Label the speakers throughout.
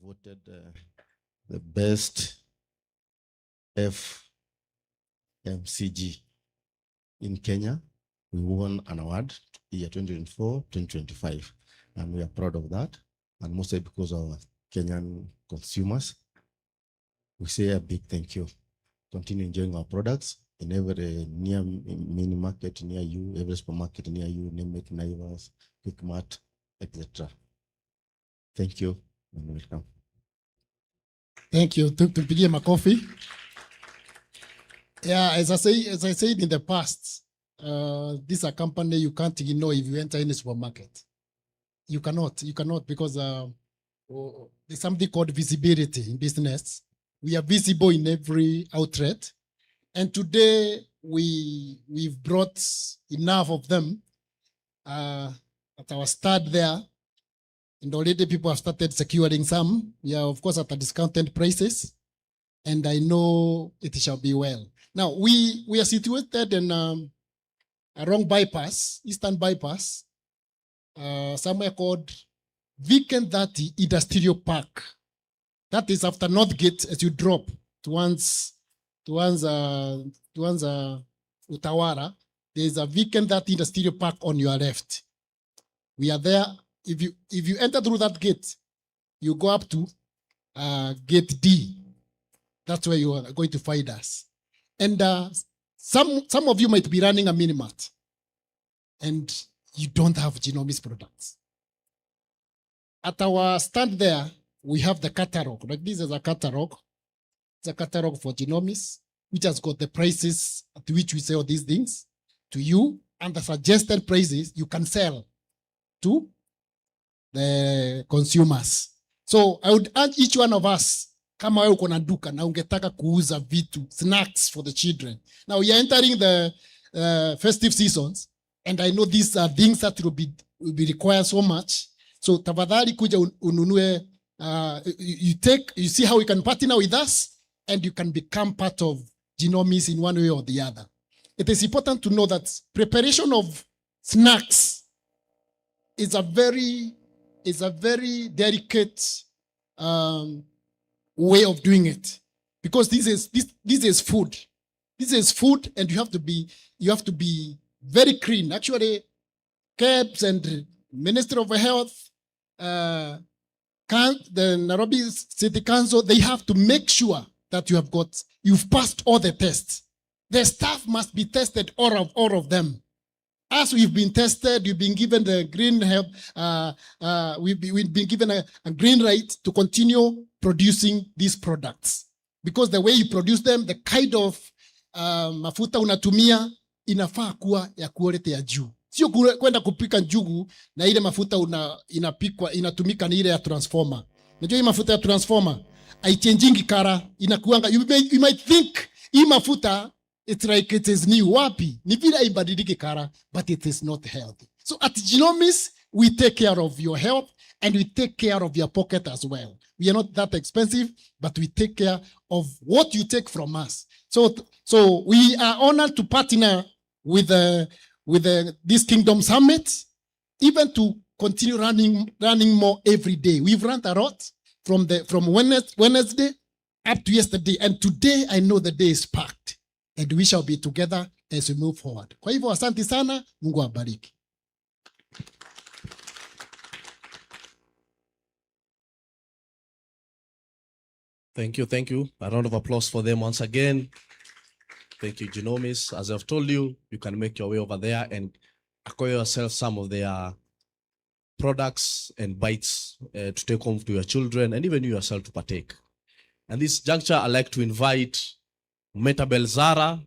Speaker 1: voted the best FMCG in Kenya. We won an award year 2024, 2025, and we are proud of that. And mostly because of our Kenyan consumers, we say a big thank you. Continue enjoying our products in every near mini market near you, every supermarket near you, name it, Naivas, Quickmart, etc. Thank you and welcome.
Speaker 2: Thank you. Tupigie makofi. Yeah, as I said in the past, this is a company you can't ignore if you enter any supermarket. You cannot because there's something called visibility in business. We are visible in every outlet. And today we've brought enough of them at our start there. And already people have started securing some. Yeah, of course, at a discounted prices. And I know it shall be well. Now, we are situated in a wrong bypass, Eastern Bypass, somewhere called Weekend 30 Industrial Park. That is after Northgate as you drop towards Utawara. There is a Weekend 30 Industrial Park on your left. We are there. If you enter through that gate, you go up to gate D. That's where you are going to find us. And some of you might be running a mini mart and you don't have genomics products. At our stand there, we have the catalog. Like this is a catalog. It's a catalog for genomics, which has got the prices at which we sell these things to you, and the suggested prices you can sell to the consumers. So I would urge each one of us, kama wewe uko na duka na ungetaka kuuza vitu, snacks for the children. Now we are entering the festive seasons, and I know these are things that will be required so much. So tafadhali kuja ununue, you see how you can partner with us, and you can become part of genomics in one way or the other. It is important to know that preparation of snacks is a very delicate way of doing it, because this is food. This is food, and you have to be very clean. Actually, KEBS and Ministry of Health, the Nairobi City Council, they have to make sure that you've passed all the tests. The staff must be tested, all of them. As we've been tested, you've been given the green help. We've been given a green light to continue producing these products, because the way you produce them, the kind of mafuta unatumia inafaa kuwa ya quality ya juu. Sio kwenda kupika njugu na ile mafuta inatumika ni ile ya transformer. Unajua hii mafuta ya transformer haichangingi kara, inakuanga. You might think hii mafuta it's like it is new. Wapi? Ni vile haibadiliki kara, but it is not healthy. So at Genomics, we take care of your health and we take care of your pocket as well. We are not that expensive, but we take care of what you take from us. So we are honored to partner with this Kingdom Summit, even to continue running more every day. We've run a lot from Wednesday up to yesterday, and today I know the day is packed, and we shall be together as we move forward. Kwa hivyo asante sana, Mungu awabariki.
Speaker 3: Thank you. A round of applause for them once again. Thank you, Genomics. As I've told you, you can make your way over there and acquire yourself some of their products and bites to take home to your children, and even you yourself to partake. And this juncture, I'd like to invite Metabel Zara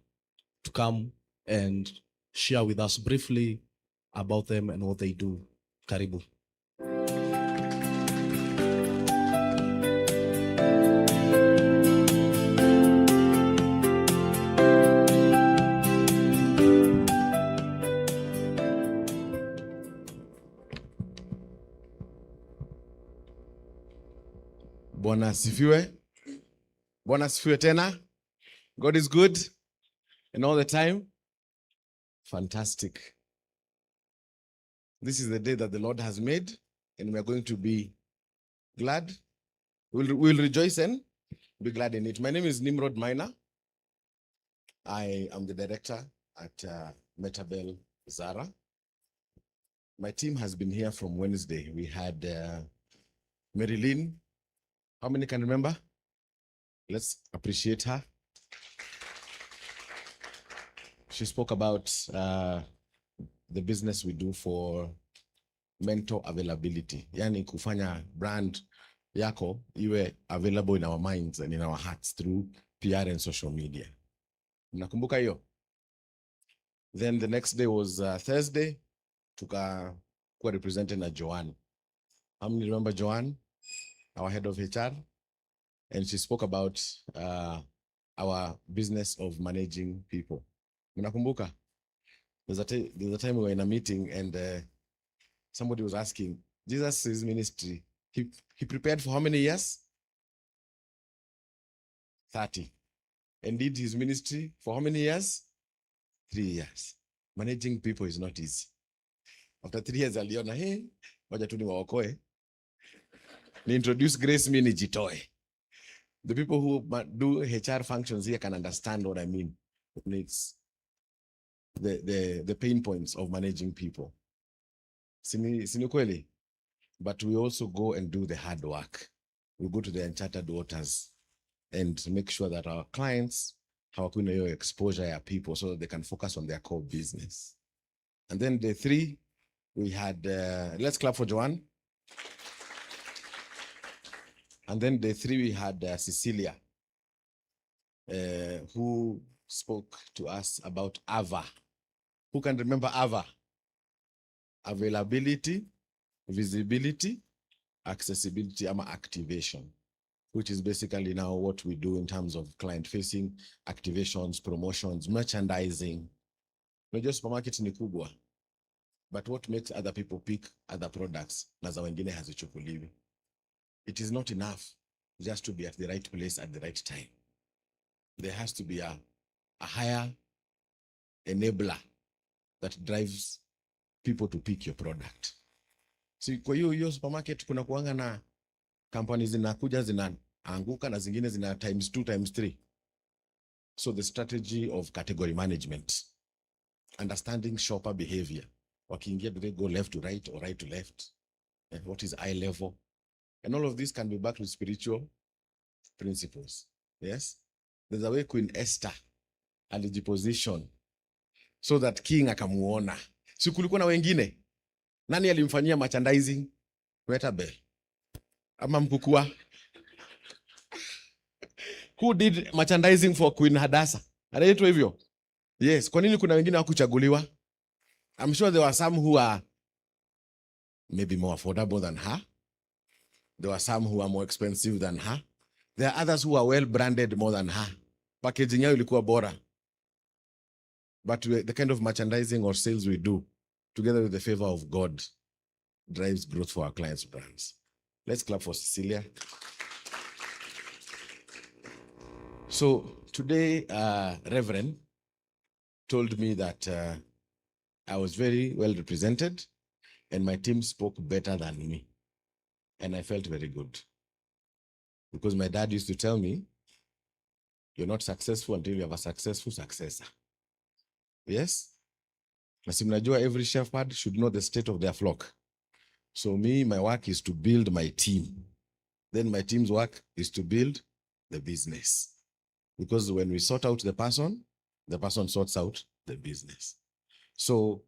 Speaker 3: to come and share with us briefly about them and what they do. Karibu.
Speaker 4: Bwana asifiwe. Bwana asifiwe tena. God is good and all the time. Fantastic. This is the day that the Lord has made, and we are going to be glad. We'll rejoice and be glad in it. My name is Nimrod Minor. I am the director at Metabel Zara. My team has been here from Wednesday. We had Marilyn. How many can remember? Let's appreciate her. She spoke about the business we do for mentor availability. Yani kufanya brand yako iwe available in our minds and in our hearts through PR and social media. Mnakumbuka hiyo? Then the next day was Thursday. Tukakuwa represented na Joanne. How many remember Joanne, our head of HR? And she spoke about our business of managing people. Mnakumbuka? There's a time we were in a meeting and somebody was asking, Jesus' ministry, he prepared for how many years? 30. And did his ministry for how many years? 3 years. Managing people is not easy. After 3 years, aliona, hey, wacha tu niwaokoe. Ni introduce grace me nijitoe. The people who do HR functions here can understand what I mean. It's the pain points of managing people. Sini kweli? But we also go and do the hard work. We go to the uncharted waters and make sure that our clients hawakuna hiyo exposure ya people so that they can focus on their core business. And then day 3, we had, let's clap for Joanne. And then day 3, we had Cecilia, who spoke to us about AVA. Who can remember AVA? Availability, visibility, accessibility, ama activation, which is basically now what we do in terms of client-facing activations, promotions, merchandising. Unajua supermarket ni kubwa, but what makes other people pick other products na za wengine hazichukuliwi. It is not enough just to be at the right place at the right time. There has to be a higher enabler that drives people to pick your product. So kwa hiyo supermarket kuna kuanga na companies zinakuja zinaanguka na zingine zina times 2 times 3. So the strategy of category management, understanding shopper behavior. Wakiingia, do they go left to right or right to left? And what is eye level? And all of this can be backed with spiritual principles. Yes? There's a way Queen Esther alijiposition so that king akamuona. Si kulikuwa na wengine? Nani alimfanyia merchandising? Metabel. Ama Mkukua? Who did merchandising for Queen Hadassah? Anaitwa hivyo? Yes. Kwa nini kuna wengine hawakuchaguliwa? I'm sure there were some who are maybe more affordable than her. There were some who are more expensive than her. There are others who are well branded more than her. Packaging yao ilikuwa bora. But the kind of merchandising or sales we do, together with the favor of God, drives growth for our clients' brands. Let's clap for Cecilia. So today, Reverend told me that I was very well represented and my team spoke better than me. And I felt very good. Because my dad used to tell me, you're not successful until you have a successful successor. Yes? Na si mnajua every shepherd should know the state of their flock. So me, my work is to build my team. Then my team's work is to build the business. Because when we sort out the person sorts out the business. So,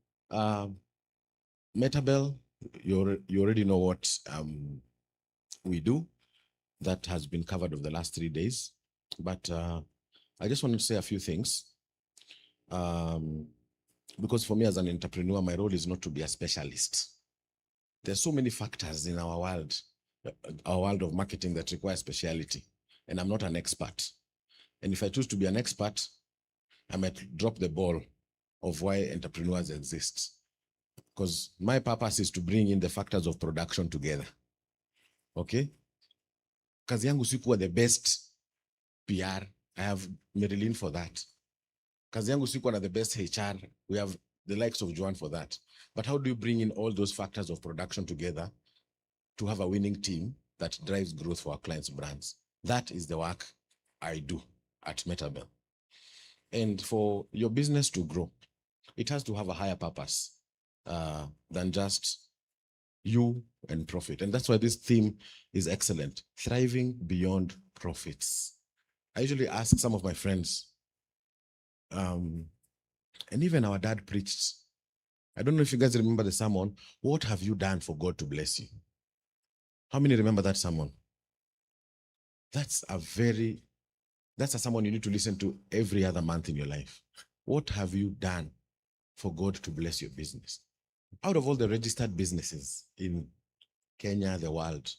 Speaker 4: Metabel, you already know what we do. That has been covered over the last 3 days. But I just want to say a few things. Because for me as an entrepreneur, my role is not to be a specialist. There's so many factors in our world of marketing that require speciality. And I'm not an expert. And if I choose to be an expert, I might drop the ball of why entrepreneurs exist. Because my purpose is to bring in the factors of production together. Okay? Kazi yangu sikuwa the best PR. I have Marilyn for that. Kazi yangu sikuwa na the best HR. We have the likes of Joanne for that. But how do you bring in all those factors of production together to have a winning team that drives growth for our clients' brands. That is the work I do at Metabel. And for your business to grow, it has to have a higher purpose than just you and profit. And that's why this theme is excellent, thriving beyond profits. I usually ask some of my friends, and even our dad preached. I don't know if you guys remember the sermon, what have you done for God to bless you? How many remember that sermon? That's a sermon you need to listen to every other month in your life. What have you done for God to bless your business? Out of all the registered businesses in Kenya, the world,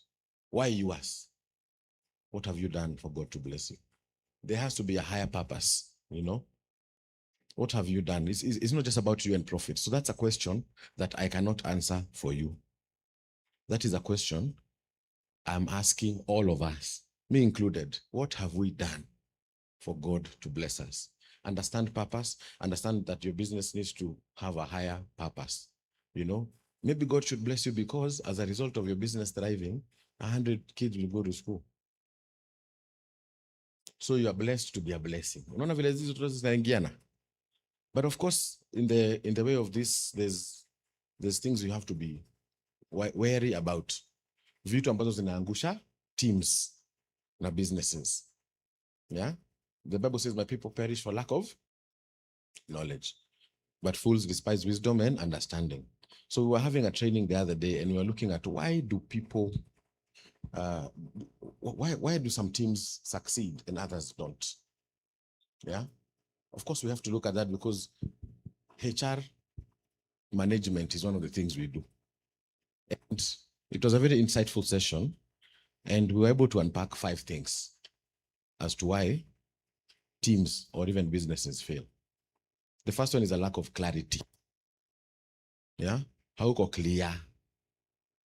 Speaker 4: why yours? What have you done for God to bless you? There has to be a higher purpose, you know? What have you done? It's not just about you and profit. So that's a question that I cannot answer for you. That is a question I'm asking all of us, me included. What have we done for God to bless us? Understand purpose. Understand that your business needs to have a higher purpose. You know, maybe God should bless you because as a result of your business thriving, 100 kids will go to school. So you are blessed to be a blessing. Unaona vile hizi zote zinaingiana? But of course, in the way of this, there's things you have to be wary about. Vitu ambazo zinaangusha teams na businesses. Yeah? The Bible says, my people perish for lack of knowledge, but fools despise wisdom and understanding. So we were having a training the other day and we were looking at why do people, why do some teams succeed and others don't? Yeah? Of course, we have to look at that because HR management is one of the things we do. And it was a very insightful session, and we were able to unpack 5 things as to why teams or even businesses fail. The first one is a lack of clarity. Yeah? How clear?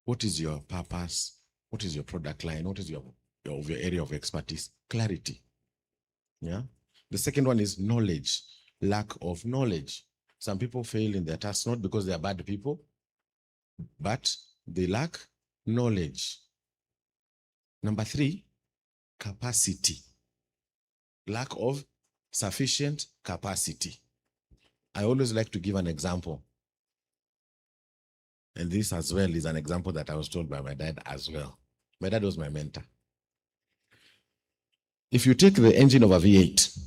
Speaker 4: What is your purpose? What is your product line? What is your area of expertise? Clarity. Yeah? The second one is knowledge, lack of knowledge. Some people fail in their tasks not because they are bad people, but they lack knowledge. Number 3, capacity. Lack of sufficient capacity. I always like to give an example. And this as well is an example that I was told by my dad as well. My dad was my mentor. If you take the engine of a V8,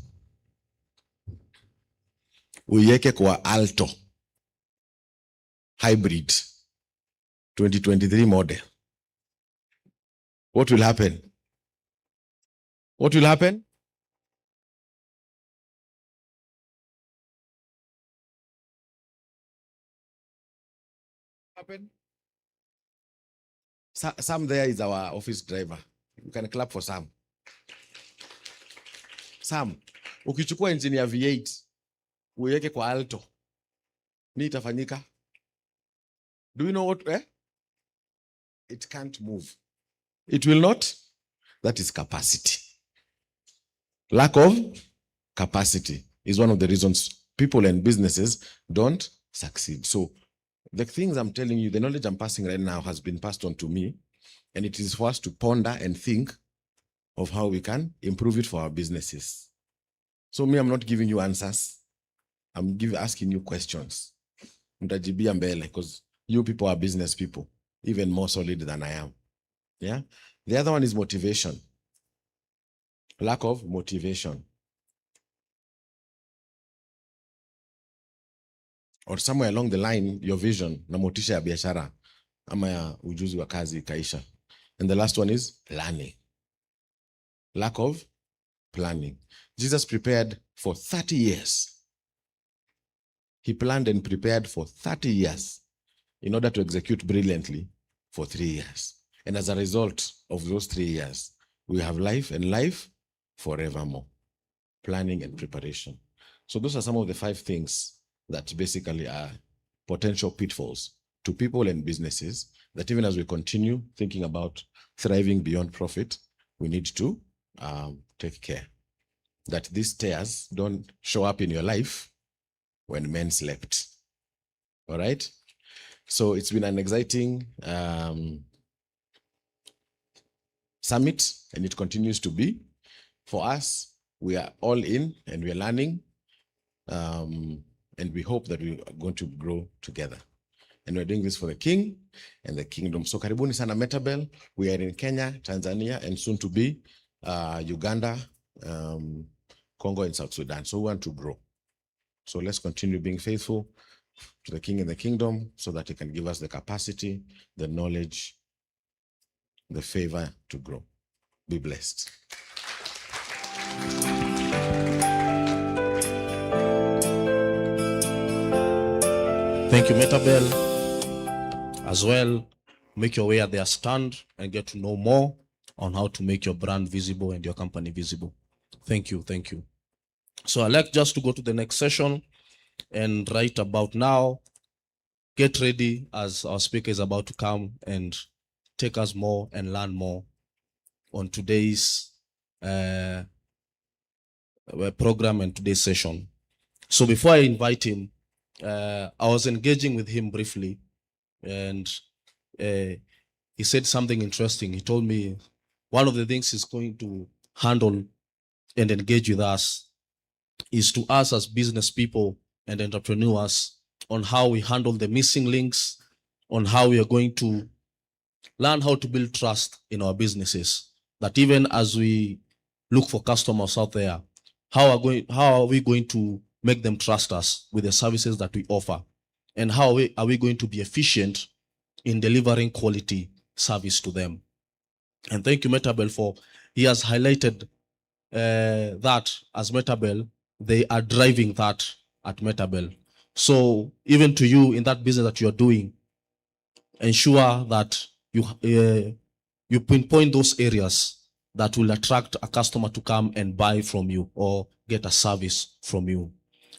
Speaker 4: uiweke kwa Alto hybrid 2023 model, what will happen? What will happen? Sam there is our office driver. You can clap for Sam. Sam, ukichukua engine ya V8 uiweke kwa Alto, ni itafanyika? Do you know what? It can't move. It will not. That is capacity. Lack of capacity is one of the reasons people and businesses don't succeed. So the things I'm telling you, the knowledge I'm passing right now has been passed on to me, and it is for us to ponder and think of how we can improve it for our businesses. So me, I'm not giving you answers. I'm asking you questions. Mtajibia mbele, because you people are business people, even more solid than I am. Yeah. The other one is motivation. Lack of motivation. Or somewhere along the line, your vision na motisha ya biashara ama ya ujuzi wa kazi ikaisha. And the last one is planning. Lack of planning. Jesus prepared for 30 years. He planned and prepared for 30 years in order to execute brilliantly for 3 years. And as a result of those 3 years, we have life and life forevermore. Planning and preparation. So those are some of the 5 things that basically are potential pitfalls to people and businesses that even as we continue thinking about thriving beyond profit, we need to take care that these tears don't show up in your life when men slept. All right? So it's been an exciting summit, and it continues to be. For us, we are all in and we are learning, and we hope that we are going to grow together. And we're doing this for the King and the kingdom. So karibuni sana Metabel. We are in Kenya, Tanzania, and soon to be Uganda, Congo, and South Sudan. So we want to grow. So let's continue being faithful to the King and the kingdom so that he can give us the capacity, the knowledge, the favor to grow. Be blessed.
Speaker 3: Thank you, Metabel. As well, make your way at their stand and get to know more on how to make your brand visible and your company visible. Thank you, thank you. So I'd like just to go to the next session, and right about now, get ready as our speaker is about to come and take us more and learn more on today's program and today's session. So before I invite him, I was engaging with him briefly, and he said something interesting. He told me one of the things he's going to handle and engage with us is to us as business people and entrepreneurs on how we handle the missing links, on how we are going to learn how to build trust in our businesses. That even as we look for customers out there, how are we going to make them trust us with the services that we offer? And how are we going to be efficient in delivering quality service to them? And thank you, Metabel, for he has highlighted that as Metabel, they are driving that at Metabel. So even to you in that business that you are doing, ensure that you pinpoint those areas that will attract a customer to come and buy from you or get a service from you.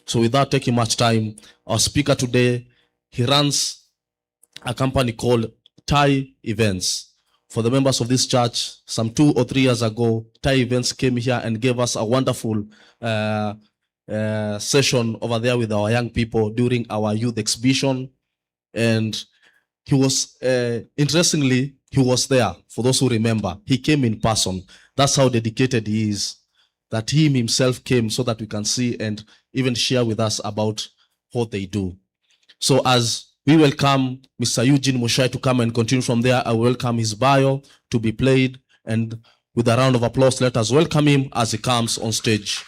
Speaker 3: So without taking much time, our speaker today, he runs a company called Thai Events. For the members of this church, some 2 or 3 years ago, Thai Events came here and gave us a wonderful session over there with our young people during our youth exhibition. And he was, interestingly, he was there. For those who remember, he came in person. That's how dedicated he is, that he himself came so that we can see and even share with us about what they do. So as we welcome Mr. Eugene Mushai to come and continue from there, I welcome his bio to be played. And with a round of applause, let us welcome him as he comes on stage.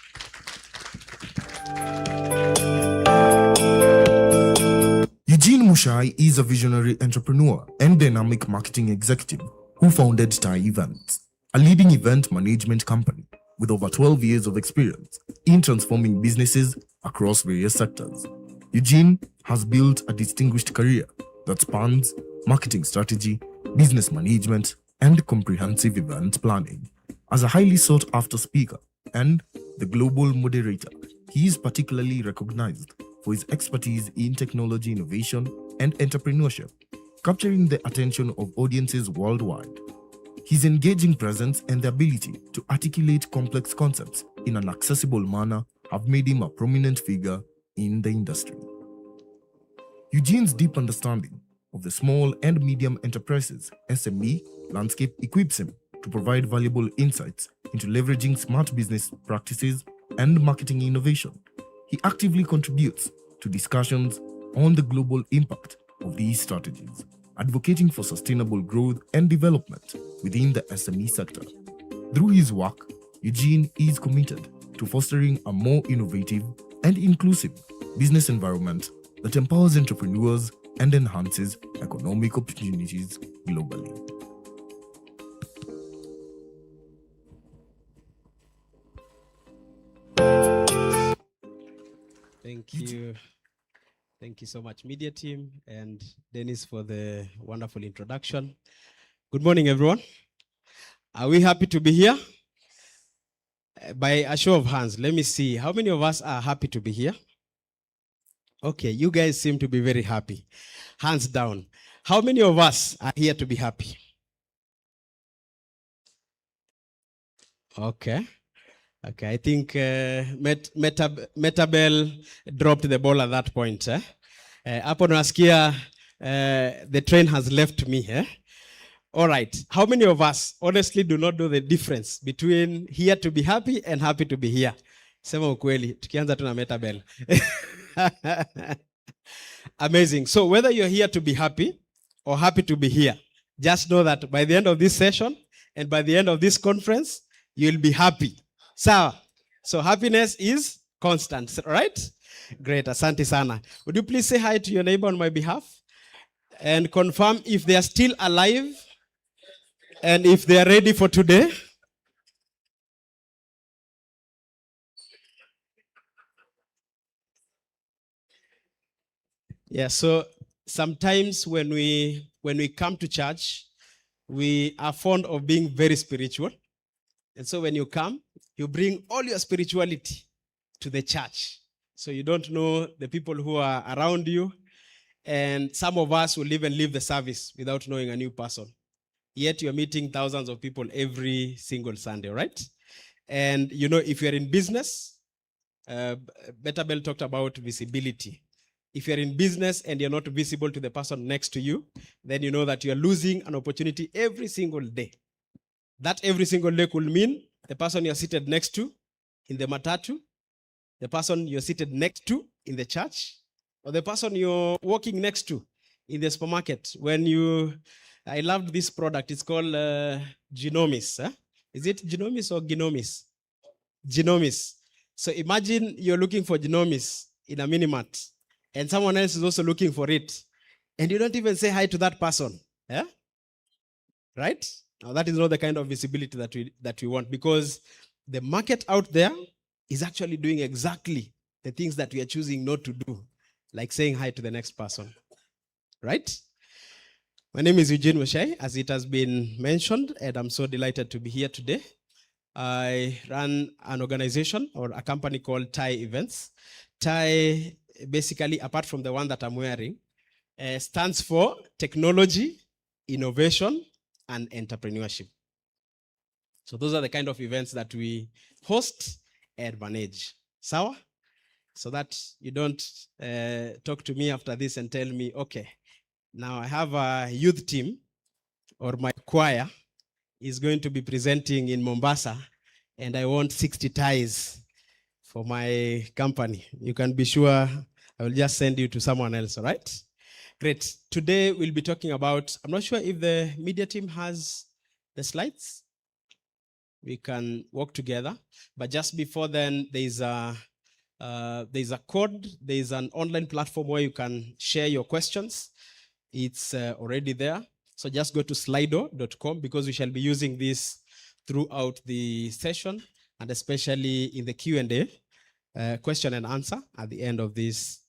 Speaker 5: Eugene Mushai is a visionary entrepreneur and dynamic marketing executive who founded Thai Events, a leading event management company with over 12 years of experience in transforming businesses across various sectors. Eugene has built a distinguished career that spans marketing strategy, business management, and comprehensive event planning. As a highly sought-after speaker and the global moderator, he is particularly recognized for his expertise in technology innovation and entrepreneurship, capturing the attention of audiences worldwide. His engaging presence and the ability to articulate complex concepts in an accessible manner have made him a prominent figure in the industry. Eugene's deep understanding of the small and medium enterprises (SME) landscape equips him to provide valuable insights into leveraging smart business practices and marketing innovation. He actively contributes to discussions on the global impact of these strategies, advocating for sustainable growth and development within the SME sector. Through his work, Eugene is committed to fostering a more innovative and inclusive business environment that empowers entrepreneurs and enhances economic opportunities globally.
Speaker 6: Thank you. Thank you so much, media team, and Dennis for the wonderful introduction. Good morning, everyone. Are we happy to be here? By a show of hands, let me see. How many of us are happy to be here? Okay, you guys seem to be very happy. Hands down. How many of us are here to be happy? Okay. Okay, I think Metabel dropped the ball at that point. Hapo nasikia the train has left me. All right. How many of us honestly do not know the difference between here to be happy and happy to be here? Sema ukweli, tukianza tu na metabel. Amazing. So whether you're here to be happy or happy to be here, just know that by the end of this session and by the end of this conference, you'll be happy. So happiness is constant, right? Great. Asante sana. Would you please say hi to your neighbor on my behalf and confirm if they are still alive and if they are ready for today? Yeah, so sometimes when we come to church, we are fond of being very spiritual. And so when you come, you bring all your spirituality to the church. So you don't know the people who are around you. And some of us will even leave the service without knowing a new person. Yet you're meeting thousands of people every single Sunday, right? And you know, if you're in business, Better Bell talked about visibility. If you're in business and you're not visible to the person next to you, then you know that you're losing an opportunity every single day. That every single day could mean the person you're seated next to in the matatu, the person you're seated next to in the church, or the person you're walking next to in the supermarket. I loved this product. It's called Genomis. Huh? Is it Genomis or Genomis? Genomis. So imagine you're looking for Genomis in a minimart, and someone else is also looking for it, and you don't even say hi to that person. Yeah? Right? Now that is not the kind of visibility that we want, because the market out there is actually doing exactly the things that we are choosing not to do, like saying hi to the next person. Right? My name is Eugene Mushai, as it has been mentioned, and I'm so delighted to be here today. I run an organization or a company called TIE Events. TIE, basically, apart from the one that I'm wearing, stands for Technology, Innovation, and Entrepreneurship. So those are the kind of events that we host and manage. Sawa? So that you don't talk to me after this and tell me, okay, now I have a youth team, or my choir is going to be presenting in Mombasa, and I want 60 ties for my company. You can be sure I will just send you to someone else, all right? Great. Today we'll be talking about, I'm not sure if the media team has the slides. We can work together. But just before then, there's a code. There's an online platform where you can share your questions. It's already there. So just go to slido.com, because we shall be using this throughout the session, and especially in the Q&A, question and answer at the end of this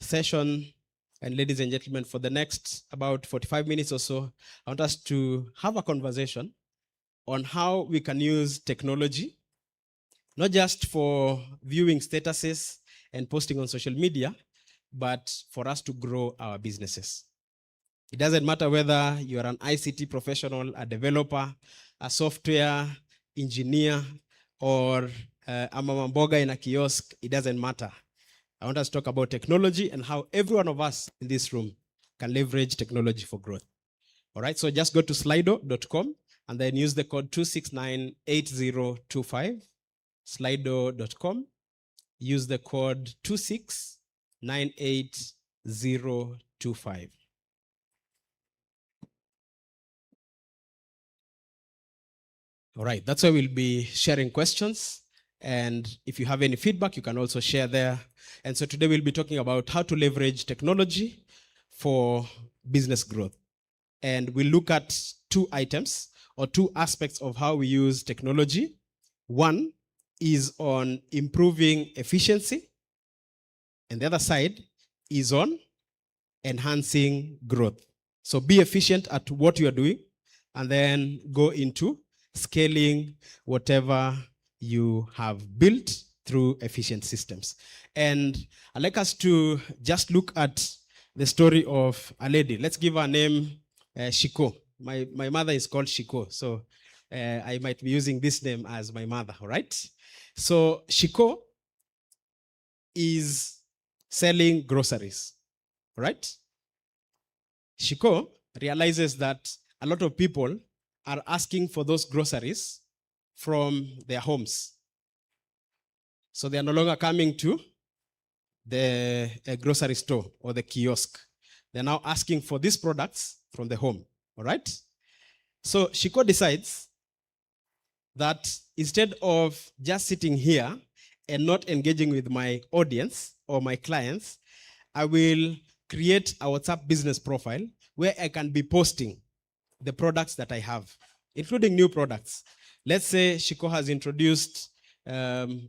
Speaker 6: session. And ladies and gentlemen, for the next about 45 minutes or so, I want us to have a conversation on how we can use technology, not just for viewing statuses and posting on social media, but for us to grow our businesses. It doesn't matter whether you're an ICT professional, a developer, a software engineer, or a mama mboga in a kiosk. It doesn't matter. I want us to talk about technology and how every one of us in this room can leverage technology for growth. All right, so just go to slido.com and then use the code 2698025. Slido.com. Use the code 2698025. All right, that's why we'll be sharing questions. And if you have any feedback, you can also share there. And so today we'll be talking about how to leverage technology for business growth. And we'll look at two items or two aspects of how we use technology. One is on improving efficiency, and the other side is on enhancing growth. So be efficient at what you are doing, and then go into scaling whatever you have built through efficient systems. And I'd like us to just look at the story of a lady. Let's give her name Shiko. My mother is called Shiko, so I might be using this name as my mother, all right? So Shiko is selling groceries, right? Shiko realizes that a lot of people are asking for those groceries from their homes. So they are no longer coming to the grocery store or the kiosk. They're now asking for these products from the home. All right? So Shiko decides that instead of just sitting here and not engaging with my audience or my clients, I will create a WhatsApp business profile where I can be posting the products that I have, including new products. Let's say Shiko has introduced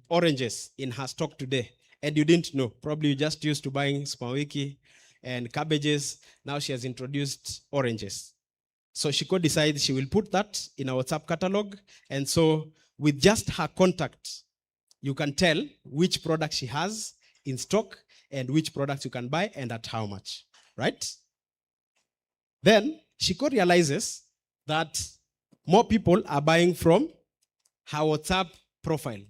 Speaker 6: oranges in her stock today, and you didn't know. Probably you just used to buying Kasarani-Mwiki and cabbages. Now she has introduced oranges. So Shiko decides she will put that in a WhatsApp catalog. And so with just her contact, you can tell which product she has in stock and which products you can buy and at how much, right? Then Shiko realizes that more people are buying from her WhatsApp profile,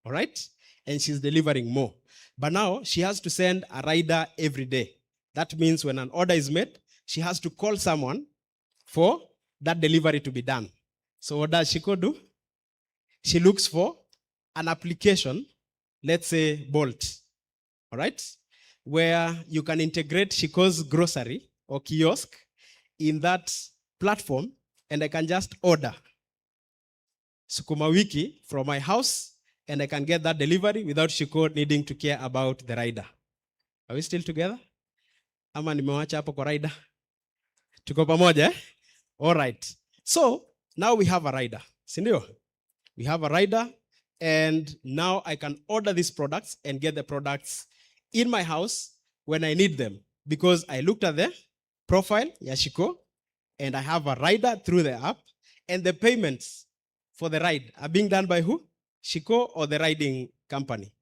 Speaker 6: all right? And she's delivering more. But now she has to send a rider every day. That means when an order is made, she has to call someone for that delivery to be done. So what does Shiko do? She looks for an application, let's say Bolt, all right? Where you can integrate Shiko's grocery or kiosk in that platform, and I can just order Sukuma wiki from my house, and I can get that delivery without Shiko needing to care about the rider. Are we still together? Ama nimewacha hapo kwa rider? Tuko pamoja, eh? All right. So now we have a rider. Sindio? We have a rider, and now I can order these products and get the products in my house when I need them, because I looked at the profile, Yashiko, and I have a rider through the app, and the payments for the ride are being done by who? Shiko or the riding company?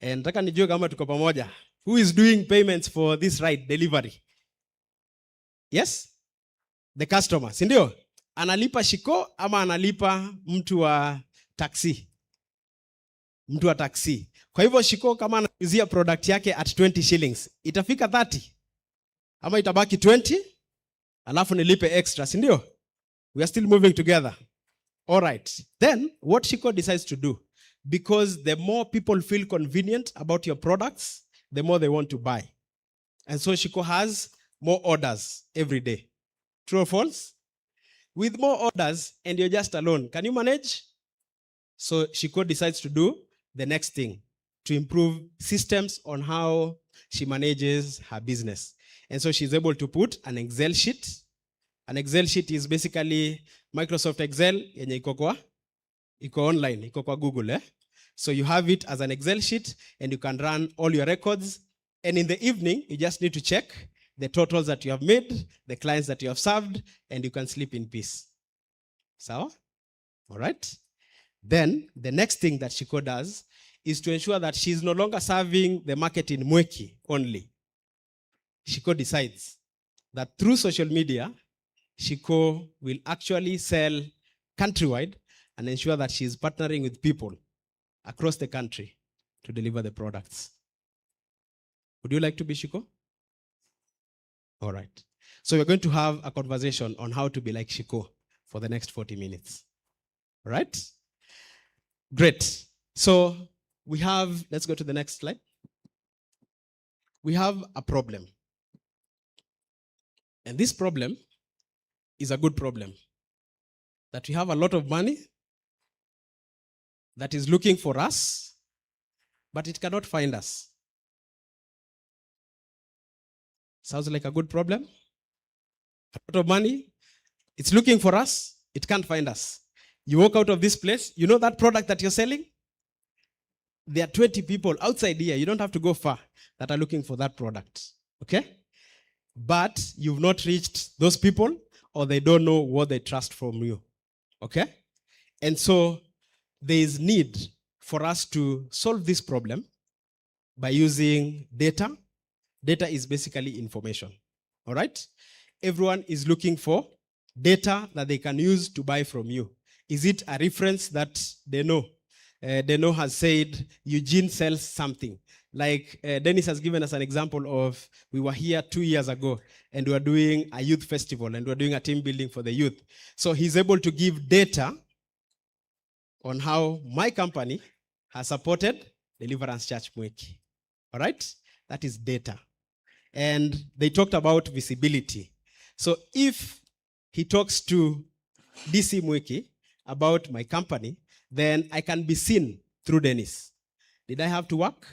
Speaker 6: And nataka nijue kama tuko pamoja. Who is doing payments for this ride delivery? Yes? The customer, si ndio? Analipa Shiko ama analipa mtu wa taxi? Mtu wa taxi. Kwa hivyo Shiko kama anauzia product yake at 20 shillings, itafika 30? Ama itabaki 20? Alafu nilipe extra, si ndio? We are still moving together. All right. Then what Shiko decides to do, because the more people feel convenient about your products, the more they want to buy. And so Shiko has more orders every day. True or false? With more orders and you're just alone, can you manage? So Shiko decides to do the next thing, to improve systems on how she manages her business. And so she's able to put an Excel sheet. An Excel sheet is basically Microsoft Excel yenye iko online, iko kwa Google, eh? So you have it as an Excel sheet and you can run all your records. And in the evening, you just need to check the totals that you have made, the clients that you have served, and you can sleep in peace. So, all right? Then the next thing that Shiko does is to ensure that she's no longer serving the market in Mwiki only. Shiko decides that through social media, Shiko will actually sell countrywide and ensure that she's partnering with people across the country to deliver the products. Would you like to be Shiko? All right. So we're going to have a conversation on how to be like Shiko for the next 40 minutes. All right? Great. So we have, let's go to the next slide. We have a problem. And this problem is a good problem. That we have a lot of money that is looking for us, but it cannot find us. Sounds like a good problem? A lot of money, it's looking for us, it can't find us. You walk out of this place, you know that product that you're selling? There are 20 people outside here, you don't have to go far, that are looking for that product. Okay? But you've not reached those people, or they don't know what they trust from you. Okay? And so there is need for us to solve this problem by using data. Data is basically information. All right? Everyone is looking for data that they can use to buy from you. Is it a reference that they know? Deno has said Eugene sells something. Like Dennis has given us an example of, we were here 2 years ago and we were doing a youth festival and we were doing a team building for the youth. So he's able to give data on how my company has supported Deliverance Church Mwiki. All right? That is data. And they talked about visibility. So if he talks to DC Mwiki about my company, then I can be seen through Dennis. Did I have to work?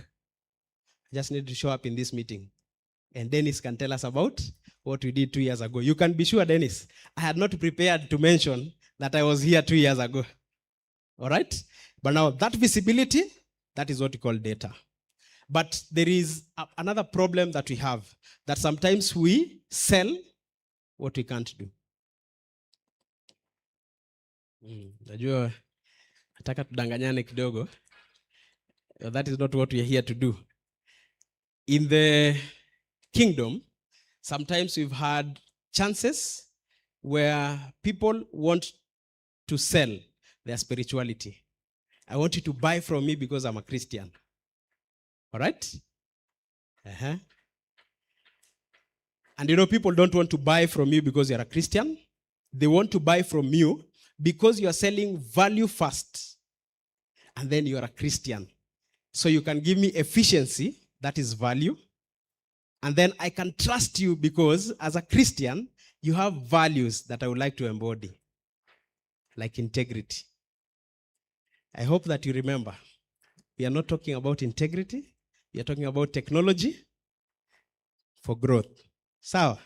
Speaker 6: I just need to show up in this meeting. And Dennis can tell us about what we did 2 years ago. You can be sure, Dennis, I had not prepared to mention that I was here 2 years ago. All right? But now that visibility, that is what we call data. But there is another problem that we have, that sometimes we sell what we can't do. Najua nataka tudanganyane kidogo. That is not what we are here to do. In the kingdom, sometimes we've had chances where people want to sell their spirituality. I want you to buy from me because I'm a Christian. All right? And you know, people don't want to buy from you because you're a Christian. They want to buy from you because you're selling value first. And then you're a Christian. So you can give me efficiency, that is value. And then I can trust you because as a Christian, you have values that I would like to embody, like integrity. I hope that you remember, we are not talking about integrity. We are talking about technology for growth. So,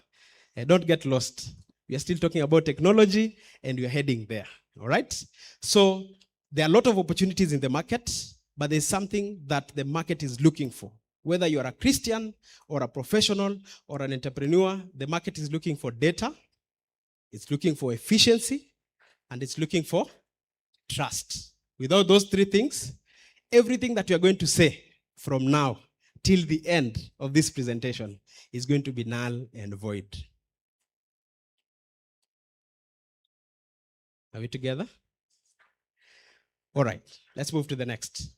Speaker 6: don't get lost. We are still talking about technology and we are heading there. All right? So, there are a lot of opportunities in the market, but there's something that the market is looking for. Whether you're a Christian or a professional or an entrepreneur, the market is looking for data, it's looking for efficiency, and it's looking for trust. Without those three things, everything that you are going to say from now till the end of this presentation is going to be null and void. Are we together? All right, let's move to the next.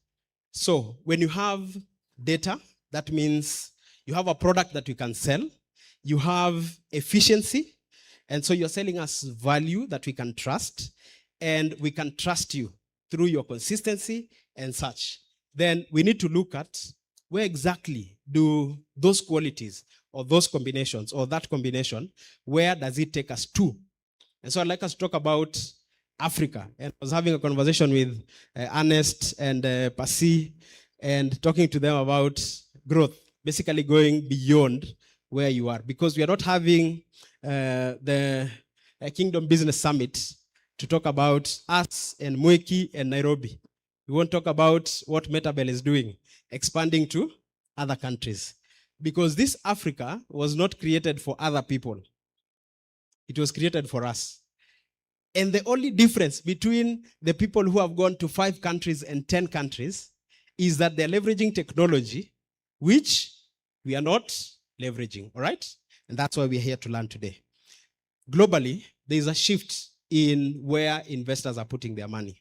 Speaker 6: So when you have data, that means you have a product that you can sell, you have efficiency, and so you're selling us value that we can trust, and we can trust you through your consistency and such. Then we need to look at where exactly do those qualities or those combinations or that combination, where does it take us to? And so I'd like us to talk about Africa. And I was having a conversation with Ernest and Pasi and talking to them about growth, basically going beyond where you are. Because we are not having the Kingdom Business Summit to talk about us and Mwiki and Nairobi. We won't talk about what Metabel is doing, expanding to other countries. Because this Africa was not created for other people. It was created for us. And the only difference between the people who have gone to 5 countries and 10 countries is that they're leveraging technology, which we are not leveraging, all right? And that's why we're here to learn today. Globally, there's a shift in where investors are putting their money.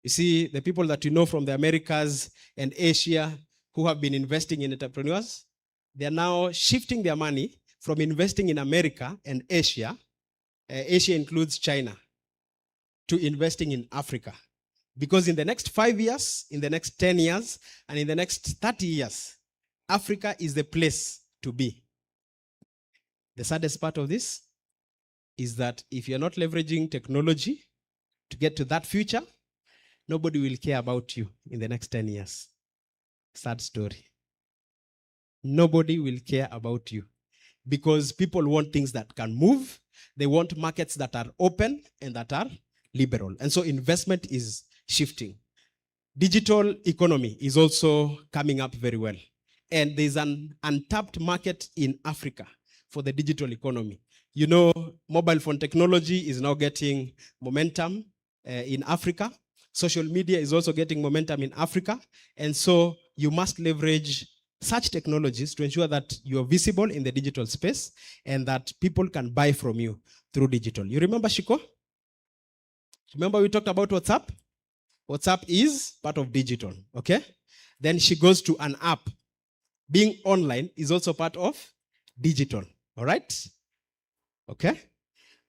Speaker 6: You see, the people that you know from the Americas and Asia who have been investing in entrepreneurs, they're now shifting their money from investing in America and Asia, Asia includes China, to investing in Africa. Because in the next 5 years, in the next 10 years, and in the next 30 years, Africa is the place to be. The saddest part of this is that if you're not leveraging technology to get to that future, nobody will care about you in the next 10 years. Sad story. Nobody will care about you because people want things that can move. They want markets that are open and that are liberal. And so investment is shifting. Digital economy is also coming up very well. And there's an untapped market in Africa for the digital economy. You know, mobile phone technology is now getting momentum in Africa. Social media is also getting momentum in Africa. And so you must leverage such technologies to ensure that you're visible in the digital space and that people can buy from you through digital. You remember Shiko? Remember we talked about WhatsApp? WhatsApp is part of digital, okay? Then she goes to an app. Being online is also part of digital, all right? Okay?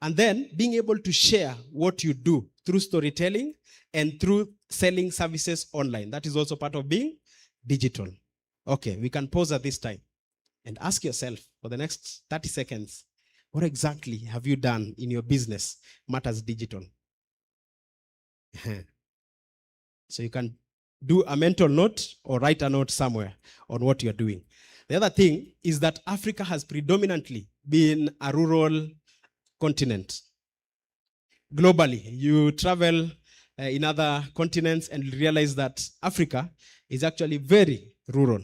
Speaker 6: And then being able to share what you do through storytelling and through selling services online. That is also part of being digital. Okay, we can pause at this time and ask yourself for the next 30 seconds, what exactly have you done in your business matters digital? So you can do a mental note or write a note somewhere on what you're doing. The other thing is that Africa has predominantly been a rural continent. Globally, you travel in other continents and realize that Africa is actually very rural,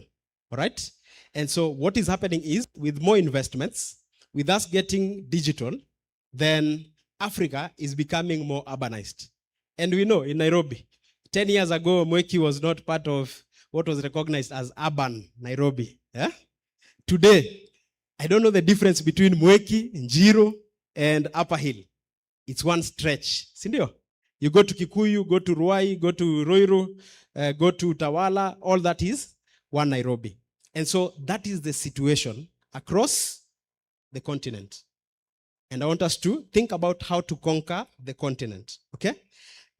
Speaker 6: all right? And so what is happening is with more investments, with us getting digital, then Africa is becoming more urbanized. And we know in Nairobi, 10 years ago, Mwiki was not part of what was recognized as urban Nairobi. Yeah? Today, I don't know the difference between Mwiki, Njiro, and Upper Hill. It's one stretch. Sindio? You go to Kikuyu, go to Ruai, go to Roiro, go to Tawala, all that is one Nairobi. And so that is the situation across the continent. And I want us to think about how to conquer the continent, okay?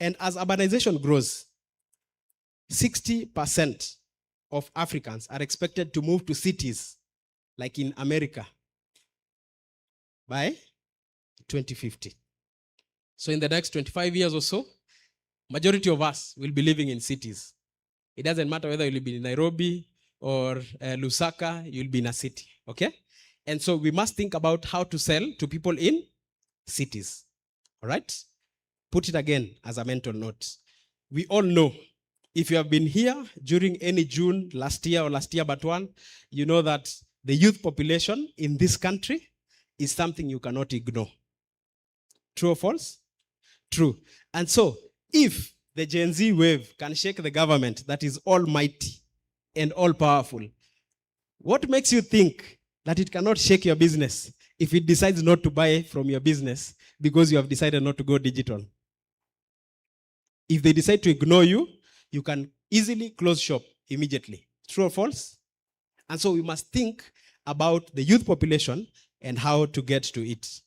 Speaker 6: And as urbanization grows, 60% of Africans are expected to move to cities like in America by 2050. So in the next 25 years or so, majority of us will be living in cities. It doesn't matter whether you'll be in Nairobi or Lusaka, you'll be in a city, okay? And so we must think about how to sell to people in cities, all right? Put it again as a mental note. We all know, if you have been here during any June last year or last year but one, you know that the youth population in this country is something you cannot ignore. True or false? True. And so, if the Gen Z wave can shake the government that is almighty and all-powerful, what makes you think that it cannot shake your business if it decides not to buy from your business because you have decided not to go digital? If they decide to ignore you, you can easily close shop immediately. True or false? And so we must think about the youth population and how to get to it.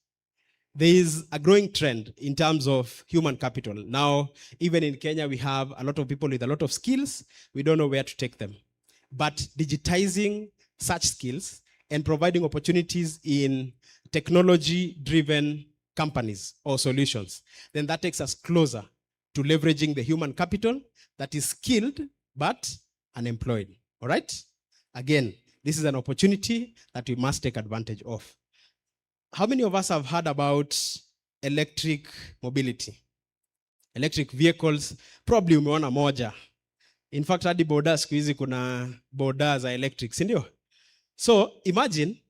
Speaker 6: There is a growing trend in terms of human capital. Now, even in Kenya, we have a lot of people with a lot of skills. We don't know where to take them. But digitizing such skills and providing opportunities in technology-driven companies or solutions, then that takes us closer to leveraging the human capital that is skilled but unemployed. All right? Again, this is an opportunity that we must take advantage of. How many of us have heard about electric mobility? Electric vehicles, probably umeona moja. In fact, hadi boda siku hizi kuna boda za electric, si ndio? So imagine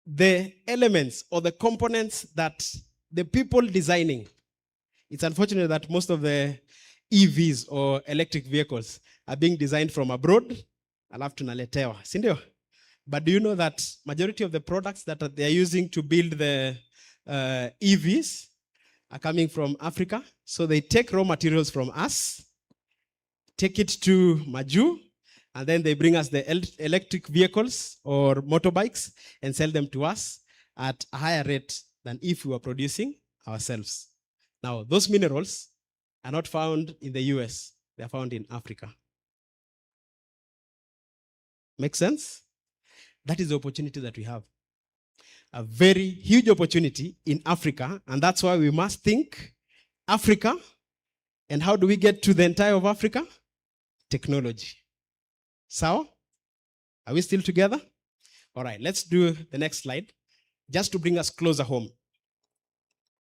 Speaker 6: the elements or the components that the people designing. It's unfortunate that most of the EVs or electric vehicles are being designed from abroad, alafu tunaletewa, si ndio? But do you know that majority of the products that they are using to build the EVs are coming from Africa? So they take raw materials from us, take it to Maju, and then they bring us the electric vehicles or motorbikes and sell them to us at a higher rate than if we were producing ourselves. Now, those minerals are not found in the US. They are found in Africa. Make sense? That is the opportunity that we have. A very huge opportunity in Africa, and that's why we must think Africa. And how do we get to the entire of Africa? Technology. So, are we still together? All right, let's do the next slide, just to bring us closer home.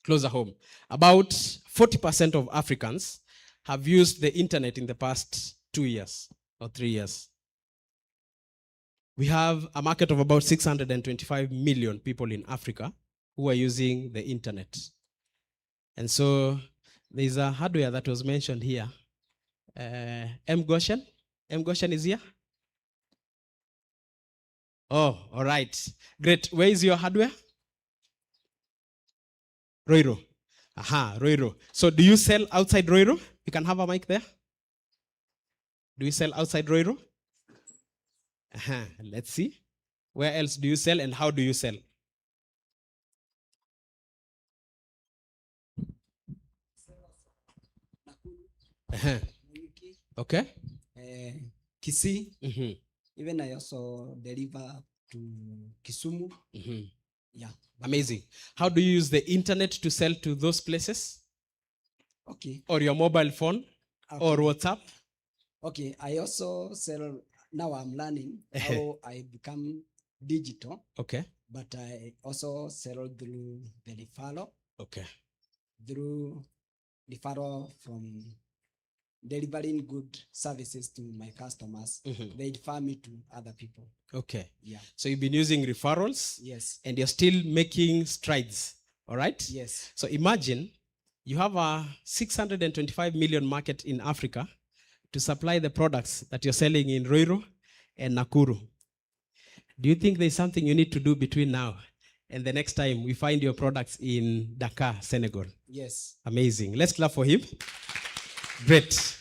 Speaker 6: Closer home. About 40% of Africans have used the internet in the past 2 years or 3 years. We have a market of about 625 million people in Africa who are using the internet. And so there's a hardware that was mentioned here. M. Goshen is here? Oh, all right. Great. Where is your hardware? Roiro. Aha, Roiro. So do you sell outside Roiro? You can have a mic there. Do you sell outside Roiro? Let's see. Where else do you sell and how do you sell? Okay.
Speaker 7: Kisii.
Speaker 6: Mhm,
Speaker 7: Even I also deliver to Kisumu.
Speaker 6: mhm.
Speaker 7: Yeah.
Speaker 6: Amazing. How do you use the internet to sell to those places?
Speaker 7: Okay.
Speaker 6: Or your mobile phone? Or WhatsApp?
Speaker 7: Okay. I also sell. Now I'm learning how I become digital,
Speaker 6: Okay.
Speaker 7: but I also sell through the referral,
Speaker 6: Okay.
Speaker 7: from delivering good services to my customers.
Speaker 6: Mhm.
Speaker 7: They refer me to other people.
Speaker 6: Okay.
Speaker 7: Yeah.
Speaker 6: So you've been using referrals
Speaker 7: Yes.
Speaker 6: and you're still making strides. All right?
Speaker 7: Yes.
Speaker 6: So imagine you have a 625 million market in Africa to supply the products that you're selling in Roiro and Nakuru. Do you think there's something you need to do between now and the next time we find your products in Dakar, Senegal?
Speaker 7: Yes.
Speaker 6: Amazing. Let's clap for him. Great.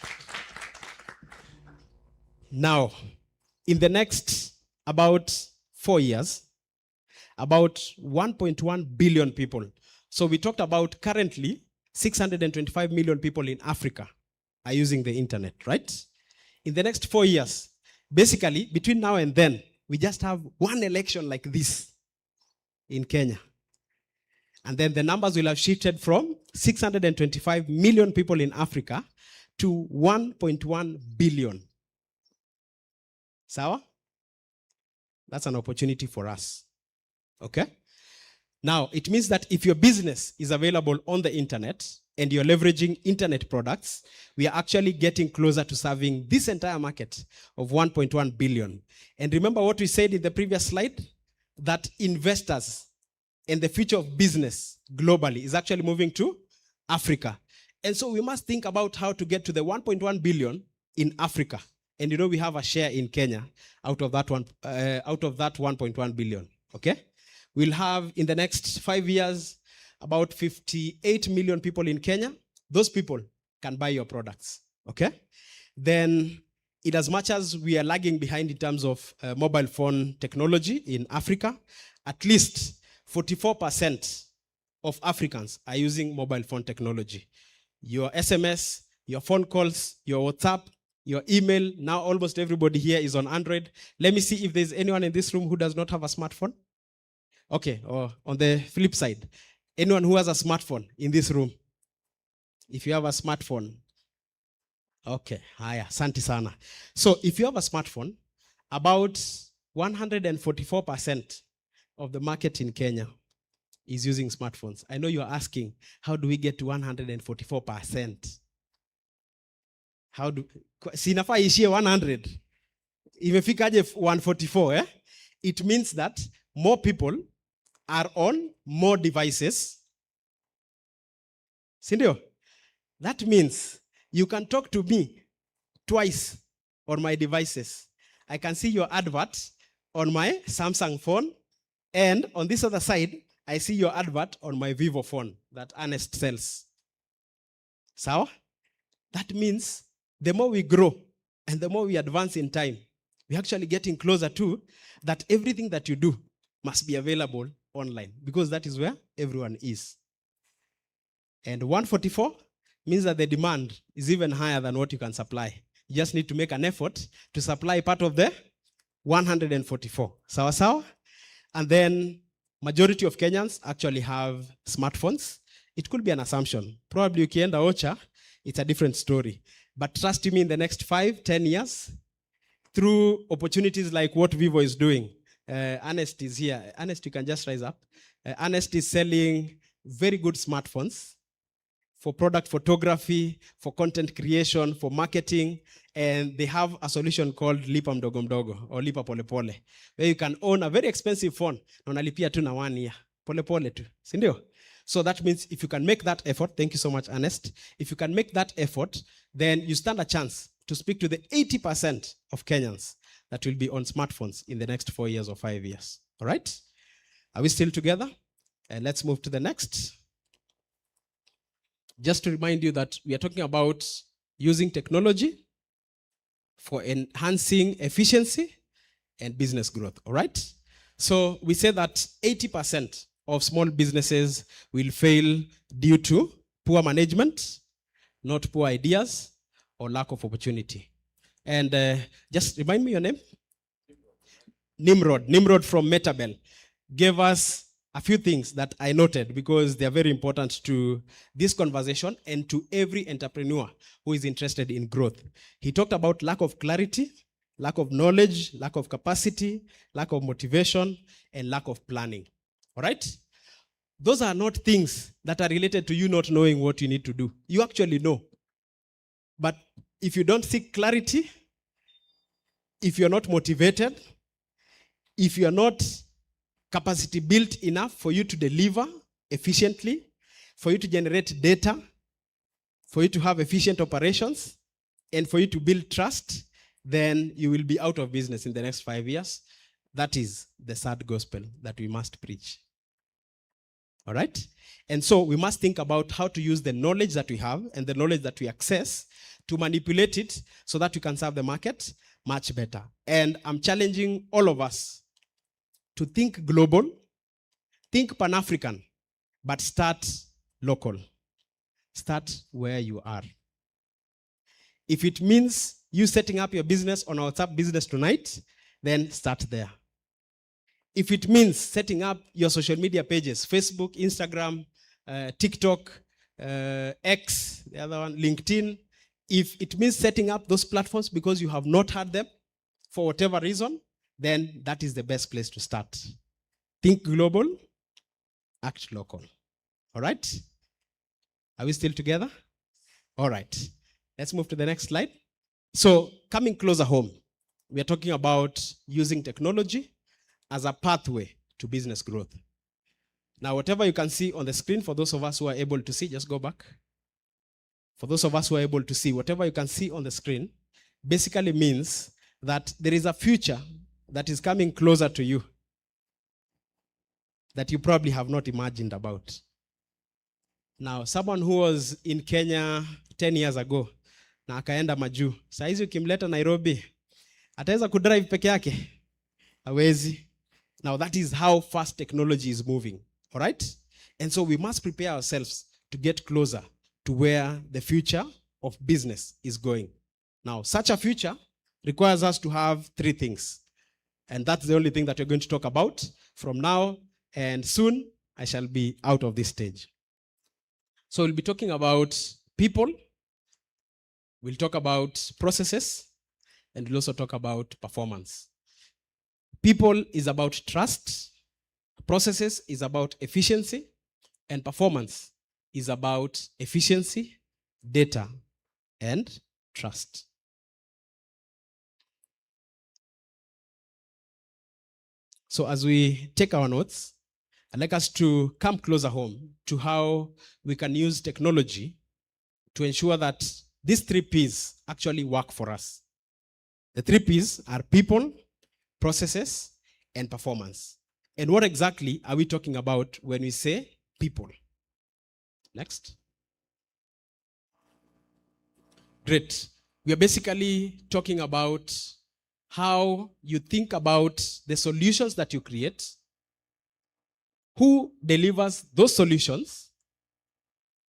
Speaker 6: Now, in the next about 4 years, about 1.1 billion people. So we talked about currently 625 million people in Africa are using the internet, right? In the next 4 years, basically between now and then, we just have one election like this in Kenya. And then the numbers will have shifted from 625 million people in Africa to 1.1 billion. Sawa? That's an opportunity for us. Okay? Now, it means that if your business is available on the internet and you're leveraging internet products, we are actually getting closer to serving this entire market of 1.1 billion. And remember what we said in the previous slide? That investors and the future of business globally is actually moving to Africa. And so we must think about how to get to the 1.1 billion in Africa. And you know we have a share in Kenya out of that 1.1 billion. Okay? We'll have in the next 5 years about 58 million people in Kenya. Those people can buy your products. Okay? Then, in as much as we are lagging behind in terms of mobile phone technology in Africa, at least 44% of Africans are using mobile phone technology. Your SMS, your phone calls, your WhatsApp, your email. Now almost everybody here is on Android. Let me see if there's anyone in this room who does not have a smartphone. Okay, or on the flip side, anyone who has a smartphone in this room? If you have a smartphone, okay, haya, asante sana. So if you have a smartphone, about 144% of the market in Kenya is using smartphones. I know you're asking, how do we get to 144%? How do, sinafaa ishie 100? Imefikaje 144, eh? It means that more people are on more devices. Sindio? That means you can talk to me twice on my devices. I can see your advert on my Samsung phone, and on this other side, I see your advert on my Vivo phone that Ernest sells. So, that means the more we grow and the more we advance in time, we're actually getting closer to that everything that you do must be available online, because that is where everyone is. And 144 means that the demand is even higher than what you can supply. You just need to make an effort to supply part of the 144. Sawa sawa? And then majority of Kenyans actually have smartphones. It could be an assumption. Probably ukienda Ocha, it's a different story. But trust me, in the next 5-10 years, through opportunities like what Vivo is doing, Ernest is here. Ernest, you can just rise up. Ernest is selling very good smartphones for product photography, for content creation, for marketing, and they have a solution called Lipa Mdogo Mdogo or Lipa Pole Pole, where you can own a very expensive phone na unalipia tu na 1 year. Pole pole tu. Si ndio? So that means if you can make that effort, thank you so much, Ernest. If you can make that effort, then you stand a chance to speak to the 80% of Kenyans that will be on smartphones in the next 4 years or 5 years. All right? Are we still together? Let's move to the next. Just to remind you that we are talking about using technology for enhancing efficiency and business growth. All right? So we say that 80% of small businesses will fail due to poor management, not poor ideas, or lack of opportunity. And just remind me your name? Nimrod. Nimrod from Metabel gave us a few things that I noted because they are very important to this conversation and to every entrepreneur who is interested in growth. He talked about lack of clarity, lack of knowledge, lack of capacity, lack of motivation, and lack of planning. All right? Those are not things that are related to you not knowing what you need to do. You actually know. But if you don't seek clarity, if you're not motivated, if you're not capacity built enough for you to deliver efficiently, for you to generate data, for you to have efficient operations, and for you to build trust, then you will be out of business in the next 5 years. That is the sad gospel that we must preach. All right? And so we must think about how to use the knowledge that we have and the knowledge that we access to manipulate it so that we can serve the market much better. And I'm challenging all of us to think global, think Pan-African, but start local. Start where you are. If it means you setting up your business on our WhatsApp business tonight, then start there. If it means setting up your social media pages, Facebook, Instagram, TikTok, X, the other one, LinkedIn, if it means setting up those platforms because you have not had them for whatever reason, then that is the best place to start. Think global, act local. All right? Are we still together? All right. Let's move to the next slide. So, coming closer home, we are talking about using technology as a pathway to business growth. Now, whatever you can see on the screen, for those of us who are able to see, just go back. For those of us who are able to see, whatever you can see on the screen basically means that there is a future that is coming closer to you that you probably have not imagined about. Now, someone who was in Kenya 10 years ago, na akaenda majuu, saa hizi ukimleta Nairobi, ataweza kudrive peke yake? Hawezi. Now, that is how fast technology is moving. All right? And so we must prepare ourselves to get closer to where the future of business is going. Now, such a future requires us to have three things. And that's the only thing that we're going to talk about from now, and soon I shall be out of this stage. So we'll be talking about people, we'll talk about processes, and we'll also talk about performance. People is about trust, processes is about efficiency, and performance is about efficiency, data, and trust. So as we take our notes, I'd like us to come closer home to how we can use technology to ensure that these 3 P's actually work for us. The 3 P's are people, processes, and performance. And what exactly are we talking about when we say people? Next. Great. We are basically talking about how you think about the solutions that you create, who delivers those solutions,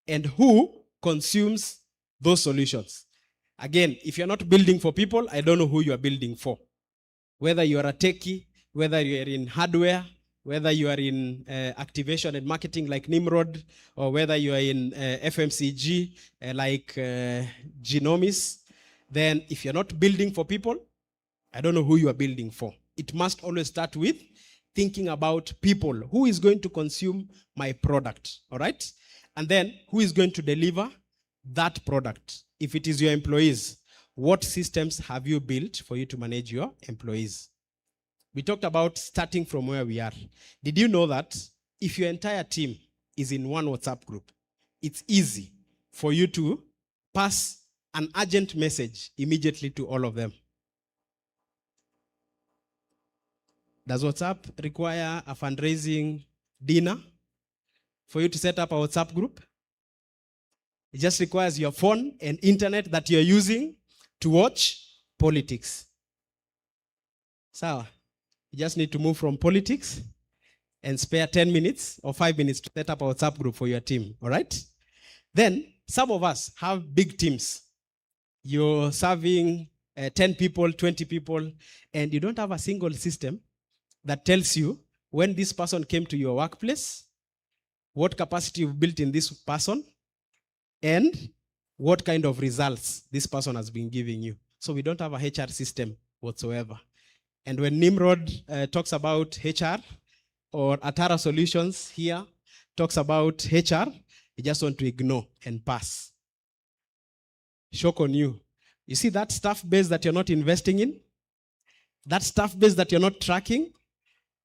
Speaker 6: and who consumes those solutions. Again, if you're not building for people, I don't know who you are building for. Whether you are a techie, whether you are in hardware, whether you are in activation and marketing like Nimrod, or whether you are in FMCG like Genomics, then if you're not building for people, I don't know who you are building for. It must always start with thinking about people. Who is going to consume my product, all right? And then who is going to deliver that product? If it is your employees, what systems have you built for you to manage your employees? We talked about starting from where we are. Did you know that if your entire team is in one WhatsApp group, it's easy for you to pass an urgent message immediately to all of them? Does WhatsApp require a fundraising dinner for you to set up a WhatsApp group? It just requires your phone and internet that you're using to watch politics. So, you just need to move from politics and spare 10 minutes or 5 minutes to set up a WhatsApp group for your team. All right? Then, some of us have big teams. You're serving 10 people, 20 people, and you don't have a single system that tells you when this person came to your workplace, what capacity you've built in this person, and what kind of results this person has been giving you. So we don't have a HR system whatsoever. And when Nimrod talks about HR, or Atara Solutions here talks about HR, you just want to ignore and pass. Shock on you. You see that staff base that you're not investing in? That staff base that you're not tracking?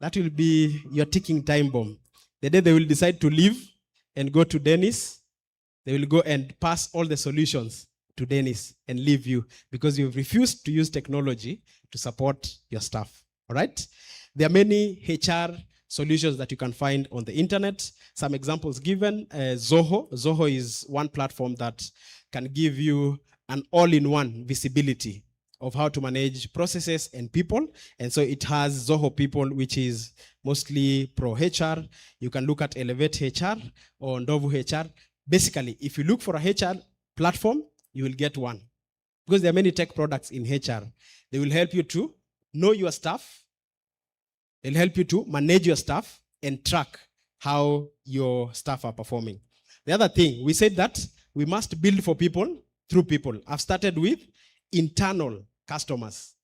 Speaker 6: That will be your ticking time bomb. The day they will decide to leave and go to Dennis, they will go and pass all the solutions to Dennis and leave you because you've refused to use technology to support your staff. All right? There are many HR solutions that you can find on the internet. Some examples given, Zoho. Zoho is one platform that can give you an all-in-one visibility of how to manage processes and people. And so it has Zoho People, which is mostly pro HR. You can look at Elevate HR or Ndovu HR. Basically, if you look for a HR platform, you will get one. Because there are many tech products in HR. They will help you to know your staff. They'll help you to manage your staff and track how your staff are performing. The other thing, we said that we must build for people through people. I've started with internal customers.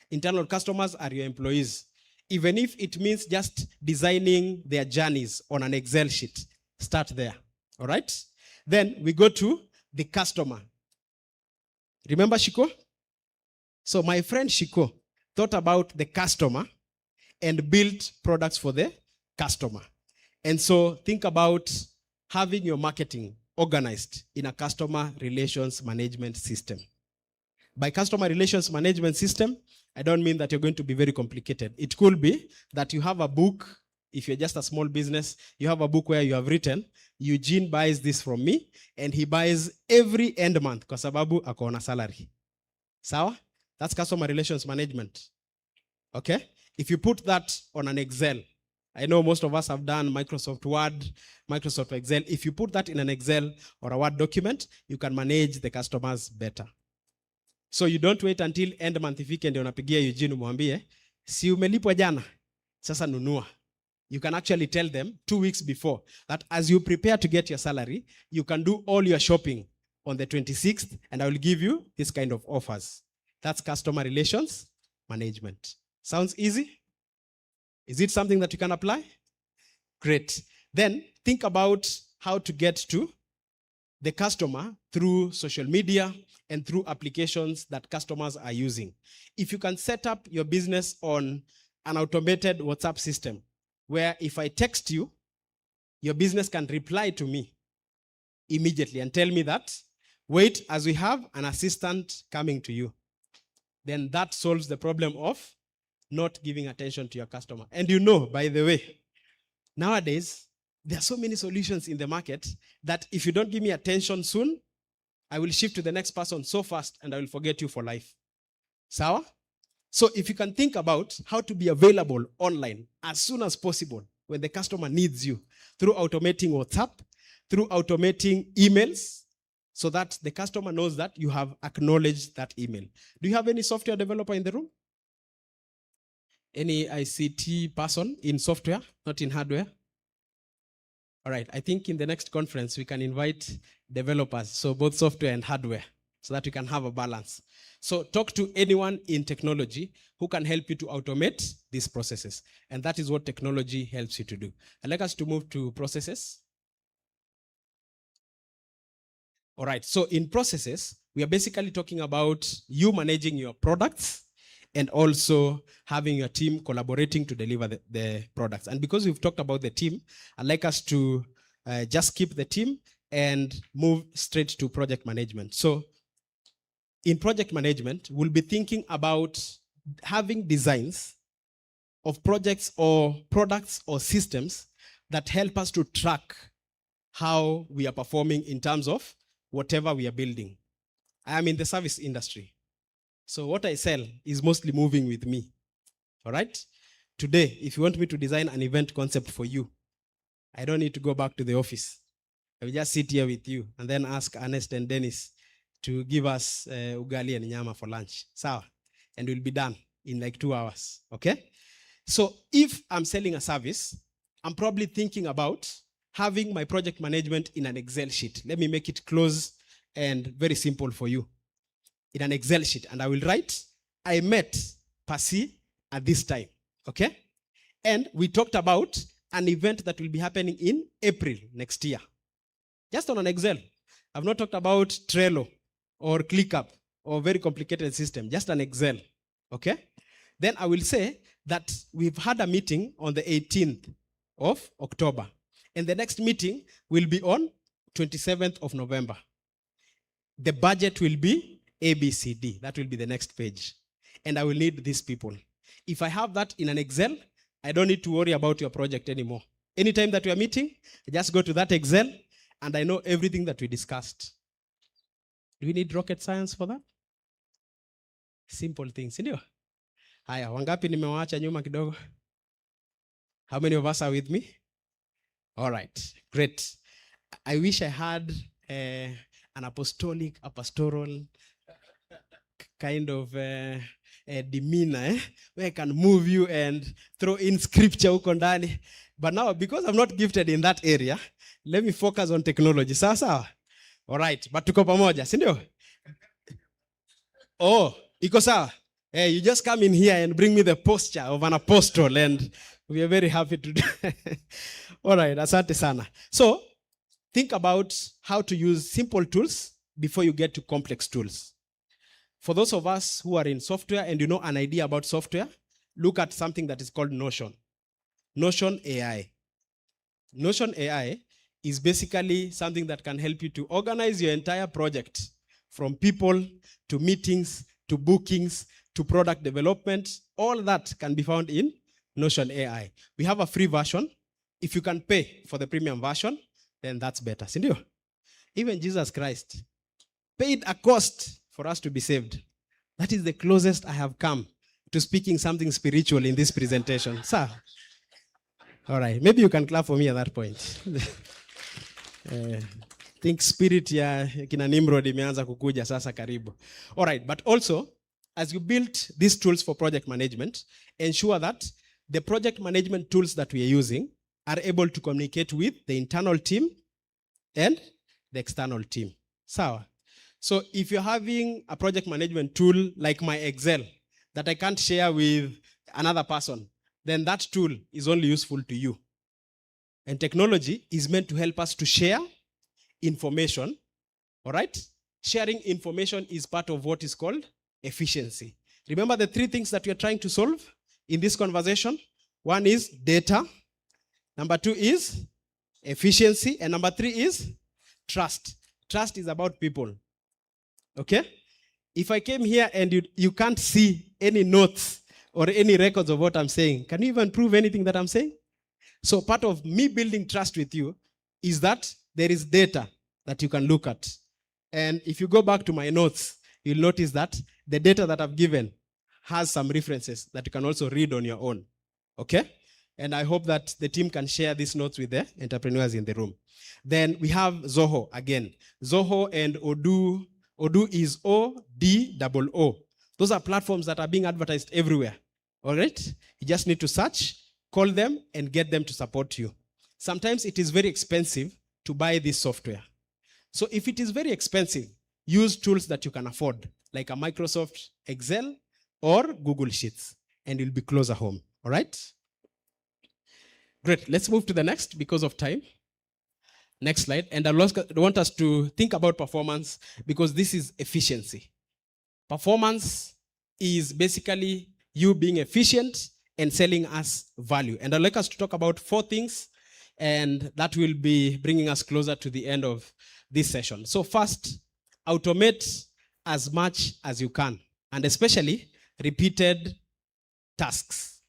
Speaker 6: Internal customers are your employees. Even if it means just designing their journeys on an Excel sheet, start there. All right? Then we go to the customer. Remember Shiko? So my friend Shiko thought about the customer and built products for the customer. And so think about having your marketing organized in a customer relations management system. By customer relations management system, I don't mean that you're going to be very complicated. It could be that you have a book. If you're just a small business, you have a book where you have written, Eugene buys this from me, and he buys every end month kwa sababu ako na salary. Sawa? That's customer relations management. Okay? If you put that on an Excel, I know most of us have done Microsoft Word, Microsoft Excel. If you put that in an Excel or a Word document, you can manage the customers better. So you don't wait until end month ifike ndio unapigia Eugene umwambie, si umelipwa jana, sasa nunua. You can actually tell them 2 weeks before that as you prepare to get your salary, you can do all your shopping on the 26th and I will give you this kind of offers. That's customer relations management. Sounds easy? Is it something that you can apply? Great. Then think about how to get to the customer through social media and through applications that customers are using. If you can set up your business on an automated WhatsApp system, where if I text you, your business can reply to me immediately and tell me that, wait, as we have an assistant coming to you. Then that solves the problem of not giving attention to your customer. And you know, by the way, nowadays, there are so many solutions in the market that if you don't give me attention soon, I will shift to the next person so fast and I will forget you for life. Sawa? So if you can think about how to be available online as soon as possible when the customer needs you, through automating WhatsApp, through automating emails, so that the customer knows that you have acknowledged that email. Do you have any software developer in the room? Any ICT person in software, not in hardware? All right, I think in the next conference, we can invite developers, so both software and hardware, so that we can have a balance. So talk to anyone in technology who can help you to automate these processes. And that is what technology helps you to do. I'd like us to move to processes. All right, so in processes, we are basically talking about you managing your products and also having your team collaborating to deliver the products. And because we've talked about the team, I'd like us to just keep the team and move straight to project management. So in project management, we'll be thinking about having designs of projects or products or systems that help us to track how we are performing in terms of whatever we are building. I am in the service industry. So what I sell is mostly moving with me. All right? Today, if you want me to design an event concept for you, I don't need to go back to the office. I will just sit here with you and then ask Ernest and Dennis to give us ugali and nyama for lunch. Sawa? And we'll be done in like 2 hours. Okay? So if I'm selling a service, I'm probably thinking about having my project management in an Excel sheet. Let me make it close and very simple for you. In an Excel sheet. And I will write, I met Pasi at this time. Okay? And we talked about an event that will be happening in April next year. Just on an Excel. I've not talked about Trello or ClickUp or very complicated system. Just an Excel. Okay? Then I will say that we've had a meeting on the 18th of October. And the next meeting will be on 27th of November. The budget will be ABCD. That will be the next page. And I will need these people. If I have that in an Excel, I don't need to worry about your project anymore. Anytime that we are meeting, I just go to that Excel and I know everything that we discussed. Do we need rocket science for that? Simple things, ndio? Haya, wangapi nimewaacha nyuma kidogo? How many of us are with me? All right, great. I wish I had an apostolic, a pastoral kind of demeanor, where I can move you and throw in scripture huko ndani. But now, because I'm not gifted in that area, let me focus on technology. Sawa sawa? All right, but tuko pamoja, si ndio? Oh, iko sawa? Hey, you just come in here and bring me the posture of an apostle, and we are very happy to do. All right, asante sana. So, think about how to use simple tools before you get to complex tools. For those of us who are in software and you know an idea about software, look at something that is called Notion. Notion AI. Notion AI is basically something that can help you to organize your entire project, from people to meetings to bookings to product development. All that can be found in Notion AI. We have a free version. If you can pay for the premium version, then that's better. Sindio? Even Jesus Christ paid a cost for us to be saved. That is the closest I have come to speaking something spiritual in this presentation. Sir. All right. Maybe you can clap for me at that point. Think spirit ya kina Nimrod imeanza kukuja sasa karibu. All right. But also, as you build these tools for project management, ensure that the project management tools that we are using are able to communicate with the internal team and the external team. So if you're having a project management tool like my Excel that I can't share with another person, then that tool is only useful to you. And technology is meant to help us to share information. All right? Sharing information is part of what is called efficiency. Remember the 3 things that we are trying to solve in this conversation? 1 is data. Number 2 is efficiency. And number 3 is trust. Trust is about people. Okay? If I came here and you can't see any notes or any records of what I'm saying, can you even prove anything that I'm saying? So part of me building trust with you is that there is data that you can look at. And if you go back to my notes, you'll notice that the data that I've given has some references that you can also read on your own. Okay? And I hope that the team can share these notes with the entrepreneurs in the room. Then we have Zoho again. Zoho and Odoo. Odoo is ODOO. Those are platforms that are being advertised everywhere. All right? You just need to search, call them, and get them to support you. Sometimes it is very expensive to buy this software. So if it is very expensive, use tools that you can afford, like a Microsoft Excel or Google Sheets, and you'll be closer home. All right? Great. Let's move to the next because of time. Next slide. And I want us to think about performance because this is efficiency. Performance is basically you being efficient and selling us value. And I'd like us to talk about 4 things, and that will be bringing us closer to the end of this session. So first, automate as much as you can, and especially repeated tasks.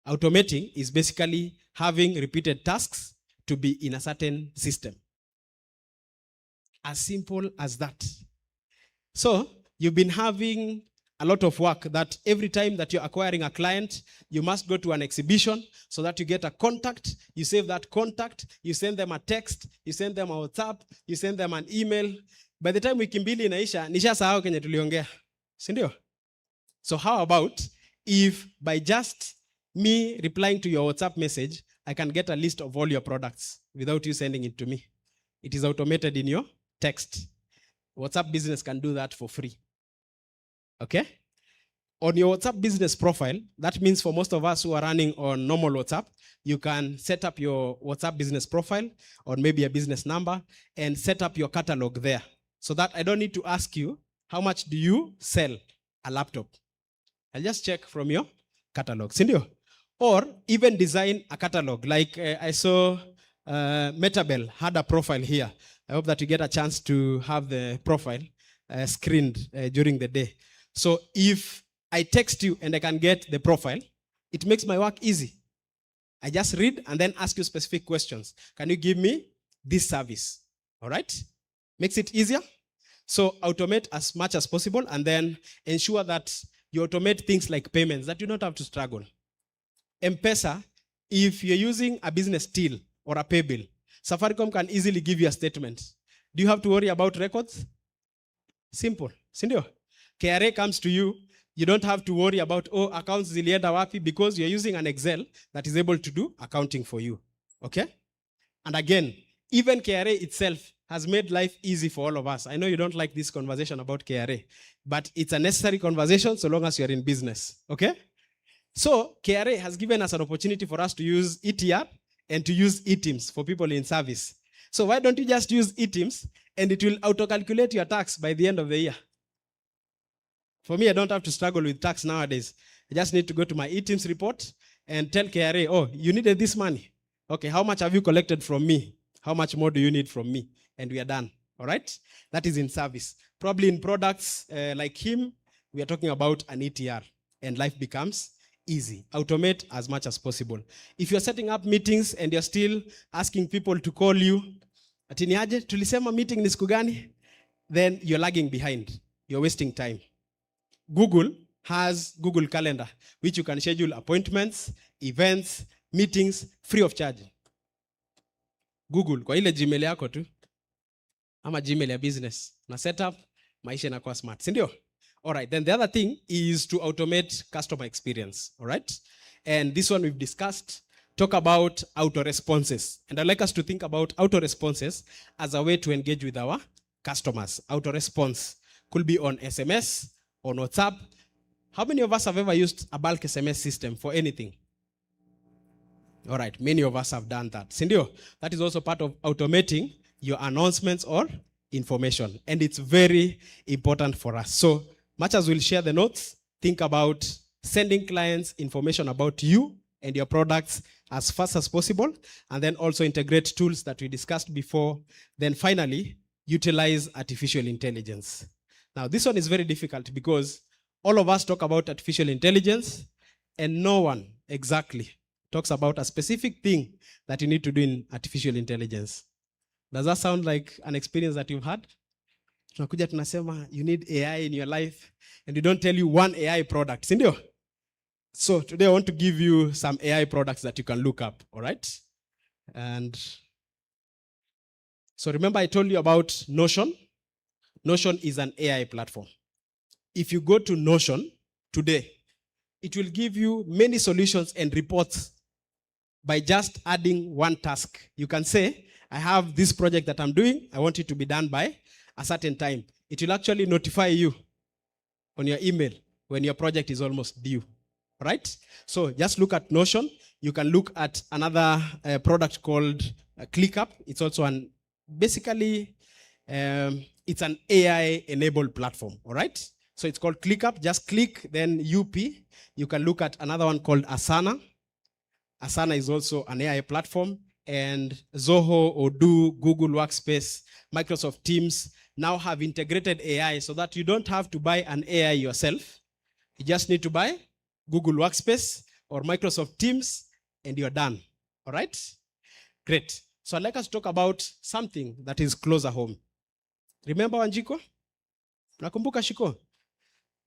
Speaker 6: Automating is basically having repeated tasks to be in a certain system. As simple as that. So you've been having a lot of work that every time that you're acquiring a client, you must go to an exhibition so that you get a contact, you save that contact, you send them a text, you send them a WhatsApp, you send them an email. By the time wiki mbili inaisha, nishasahau kenye tuliongea. Si ndio? So how about if by just me replying to your WhatsApp message, I can get a list of all your products without you sending it to me? It is automated in your text. WhatsApp Business can do that for free. Okay? On your WhatsApp Business profile, that means for most of us who are running on normal WhatsApp, you can set up your WhatsApp Business profile or maybe a business number and set up your catalog there so that I don't need to ask you, how much do you sell a laptop? I'll just check from your catalog. Sindio? Or even design a catalog. Like I saw Metabel had a profile here. I hope that you get a chance to have the profile screened during the day. So if I text you and I can get the profile, it makes my work easy. I just read and then ask you specific questions. Can you give me this service? All right? Makes it easier. So automate as much as possible and then ensure that you automate things like payments that you don't have to struggle. M-Pesa, if you're using a business till or a pay bill, Safaricom can easily give you a statement. Do you have to worry about records? Simple. Sindio? KRA comes to you, you don't have to worry about, accounts zilienda wapi, because you're using an Excel that is able to do accounting for you. Okay? And again, even KRA itself has made life easy for all of us. I know you don't like this conversation about KRA, but it's a necessary conversation so long as you're in business. Okay? So KRA has given us an opportunity for us to use ETR and to use eTeams for people in service. So why don't you just use eTeams and it will auto-calculate your tax by the end of the year? For me, I don't have to struggle with tax nowadays. I just need to go to my eTeams report and tell KRA, you needed this money. Okay, how much have you collected from me? How much more do you need from me? And we are done, all right? That is in service. Probably in products like him, we are talking about an ETR and life becomes easy. Automate as much as possible. If you're setting up meetings and you're still asking people to call you, ati niaje, tulisema meeting ni siku gani? Then you're lagging behind. You're wasting time. Google has Google Calendar, which you can schedule appointments, events, meetings, free of charge. Google, kwa ile Gmail yako tu, ama Gmail ya business, na set up, maisha inakuwa smart. Sindio? All right, then the other thing is to automate customer experience, all right? And this one we've discussed, talk about auto responses. And I'd like us to think about auto responses as a way to engage with our customers. Auto response could be on SMS, on WhatsApp. How many of us have ever used a bulk SMS system for anything? All right, many of us have done that. Sindio, that is also part of automating your announcements or information. And it's very important for us. So much as we'll share the notes, think about sending clients information about you and your products as fast as possible. And then also integrate tools that we discussed before. Then finally, utilize artificial intelligence. Now, this one is very difficult because all of us talk about artificial intelligence and no one exactly talks about a specific thing that you need to do in artificial intelligence. Does that sound like an experience that you've had? Tunakuja tunasema you need AI in your life and we don't tell you one AI product. Sindio? So today I want to give you some AI products that you can look up, all right? And so remember I told you about Notion? Notion is an AI platform. If you go to Notion today, it will give you many solutions and reports by just adding one task. You can say, I have this project that I'm doing. I want it to be done by a certain time. It will actually notify you on your email when your project is almost due. Right? So just look at Notion. You can look at another product called ClickUp. It's also basically, it's an AI-enabled platform, all right? So it's called ClickUp. Just click, then UP. You can look at another one called Asana. Asana is also an AI platform. And Zoho, Odoo, Google Workspace, Microsoft Teams now have integrated AI so that you don't have to buy an AI yourself. You just need to buy Google Workspace or Microsoft Teams and you're done, all right? Great. So I'd like us to talk about something that is closer home. Remember Wanjiko? Nakumbuka Shiko?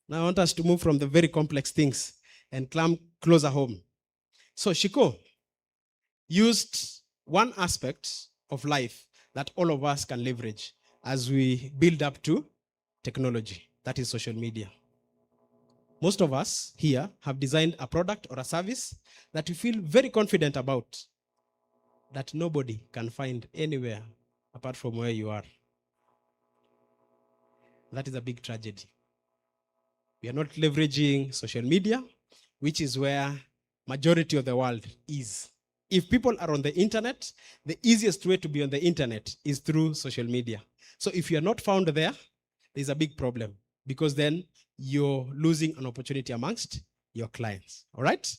Speaker 6: Now I want us to move from the very complex things and come closer home. So Shiko used one aspect of life that all of us can leverage as we build up to technology, that is social media. Most of us here have designed a product or a service that we feel very confident about, that nobody can find anywhere apart from where you are. That is a big tragedy. We are not leveraging social media, which is where majority of the world is. If people are on the internet, the easiest way to be on the internet is through social media. So if you are not found there, there's a big problem, because then you're losing an opportunity amongst your clients. All right?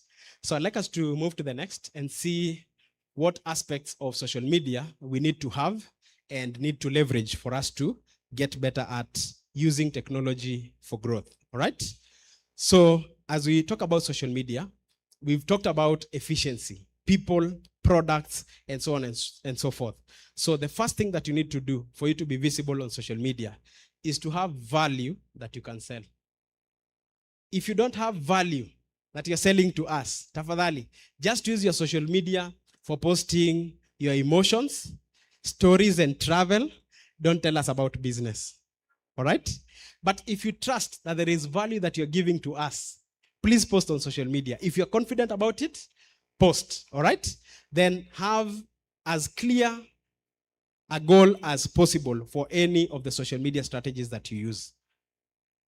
Speaker 6: So I'd like us to move to the next and see what aspects of social media we need to have and need to leverage for us to get better at using technology for growth. All right? So as we talk about social media, we've talked about efficiency, people, products, and so on and so forth. So the first thing that you need to do for you to be visible on social media is to have value that you can sell. If you don't have value that you're selling to us, tafadhali, just use your social media for posting your emotions, stories, and travel. Don't tell us about business. All right? But if you trust that there is value that you're giving to us, please post on social media. If you're confident about it, post. All right? Then have as clear a goal as possible for any of the social media strategies that you use.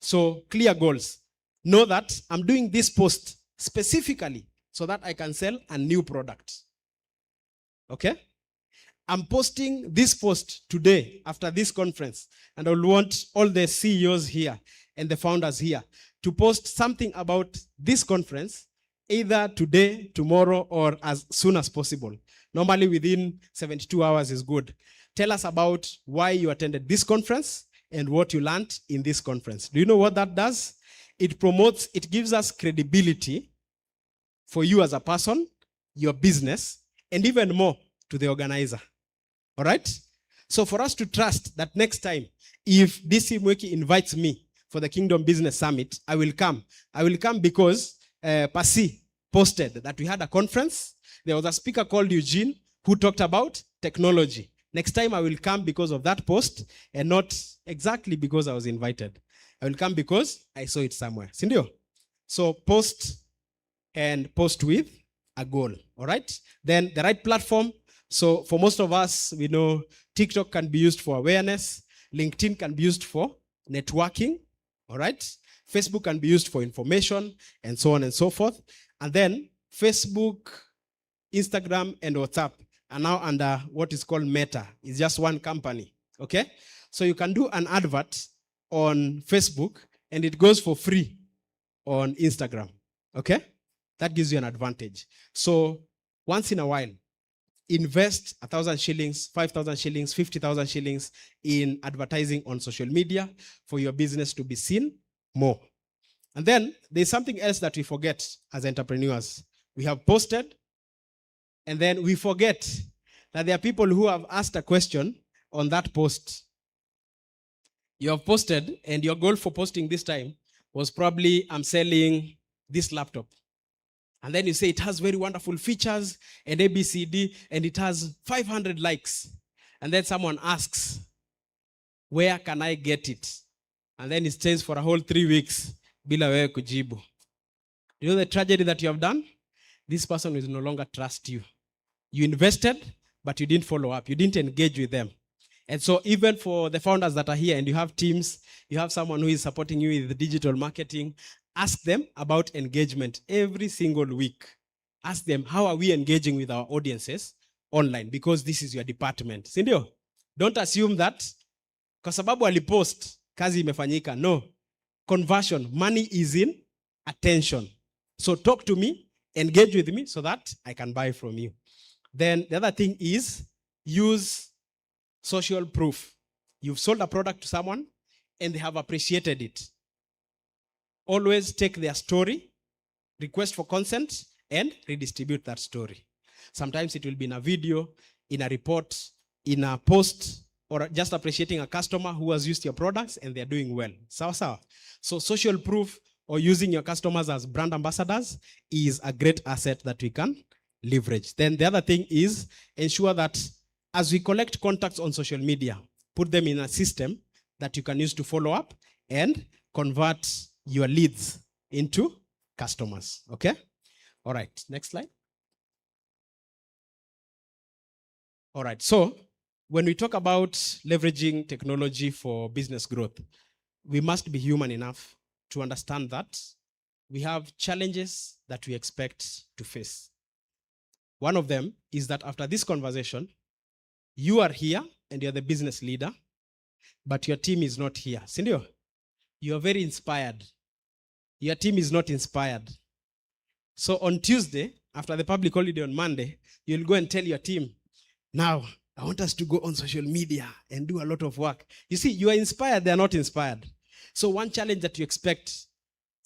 Speaker 6: So clear goals. Know that I'm doing this post specifically so that I can sell a new product. Okay? I'm posting this post today after this conference, and I'll want all the CEOs here and the founders here to post something about this conference either today, tomorrow, or as soon as possible. Normally within 72 hours is good. Tell us about why you attended this conference and what you learned in this conference. Do you know what that does? It promotes, it gives us credibility for you as a person, your business, and even more to the organizer. All right? So for us to trust that next time, if Kasarani-Mwiki invites me for the Kingdom Business Summit, I will come. I will come because Pasi posted that we had a conference. There was a speaker called Eugene who talked about technology. Next time I will come because of that post and not exactly because I was invited. I will come because I saw it somewhere. Sindio? So post and post with a goal. All right? Then the right platform. So for most of us, we know TikTok can be used for awareness. LinkedIn can be used for networking. All right? Facebook can be used for information and so on and so forth. And then Facebook, Instagram, and WhatsApp are now under what is called Meta. It's just one company, okay? So you can do an advert on Facebook and it goes for free on Instagram, okay? That gives you an advantage. So once in a while, invest 1,000 shillings, 5,000 shillings, 50,000 shillings in advertising on social media for your business to be seen more. And then there's something else that we forget as entrepreneurs. We have posted, and then we forget that there are people who have asked a question on that post. You have posted, and your goal for posting this time was probably, I'm selling this laptop. And then you say it has very wonderful features and ABCD, and it has 500 likes. And then someone asks, where can I get it? And then it stays for a whole 3 weeks. Bila wewe kujibu. You know the tragedy that you have done? This person will no longer trust you. You invested, but you didn't follow up. You didn't engage with them. And so even for the founders that are here and you have teams, you have someone who is supporting you with the digital marketing, ask them about engagement every single week. Ask them, how are we engaging with our audiences online? Because this is your department. Sindio? Don't assume that kwa sababu alipost, kazi imefanyika. No. Conversion, money is in attention. So talk to me, engage with me so that I can buy from you. Then the other thing is use social proof. You've sold a product to someone and they have appreciated it. Always take their story, request for consent, and redistribute that story. Sometimes it will be in a video, in a report, in a post, or just appreciating a customer who has used your products and they're doing well. Sawa. So social proof or using your customers as brand ambassadors is a great asset that we can leverage. Then the other thing is ensure that as we collect contacts on social media, put them in a system that you can use to follow up and convert your leads into customers. Okay? All right, next slide. All right, so when we talk about leveraging technology for business growth, we must be human enough to understand that we have challenges that we expect to face. One of them is that after this conversation, you are here and you're the business leader, but your team is not here. Sindio? You are very inspired. Your team is not inspired. So on Tuesday, after the public holiday on Monday, you'll go and tell your team, now, I want us to go on social media and do a lot of work. You see, you are inspired, they are not inspired. So one challenge that you expect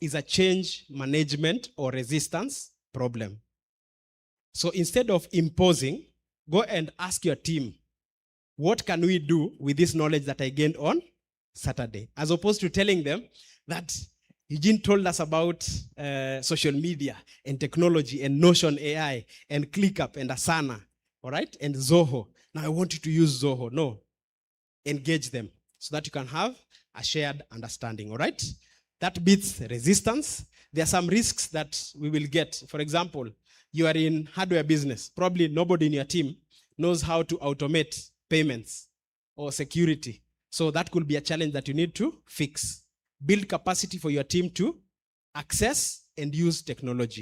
Speaker 6: is a change management or resistance problem. So instead of imposing, go and ask your team, what can we do with this knowledge that I gained on Saturday? As opposed to telling them that Eugene told us about social media and technology and Notion AI and ClickUp and Asana, all right, and Zoho. Now I want you to use Zoho. No, engage them so that you can have a shared understanding, all right? That beats resistance. There are some risks that we will get. For example, you are in hardware business. Probably nobody in your team knows how to automate payments or security. So that could be a challenge that you need to fix. Build capacity for your team to access and use technology.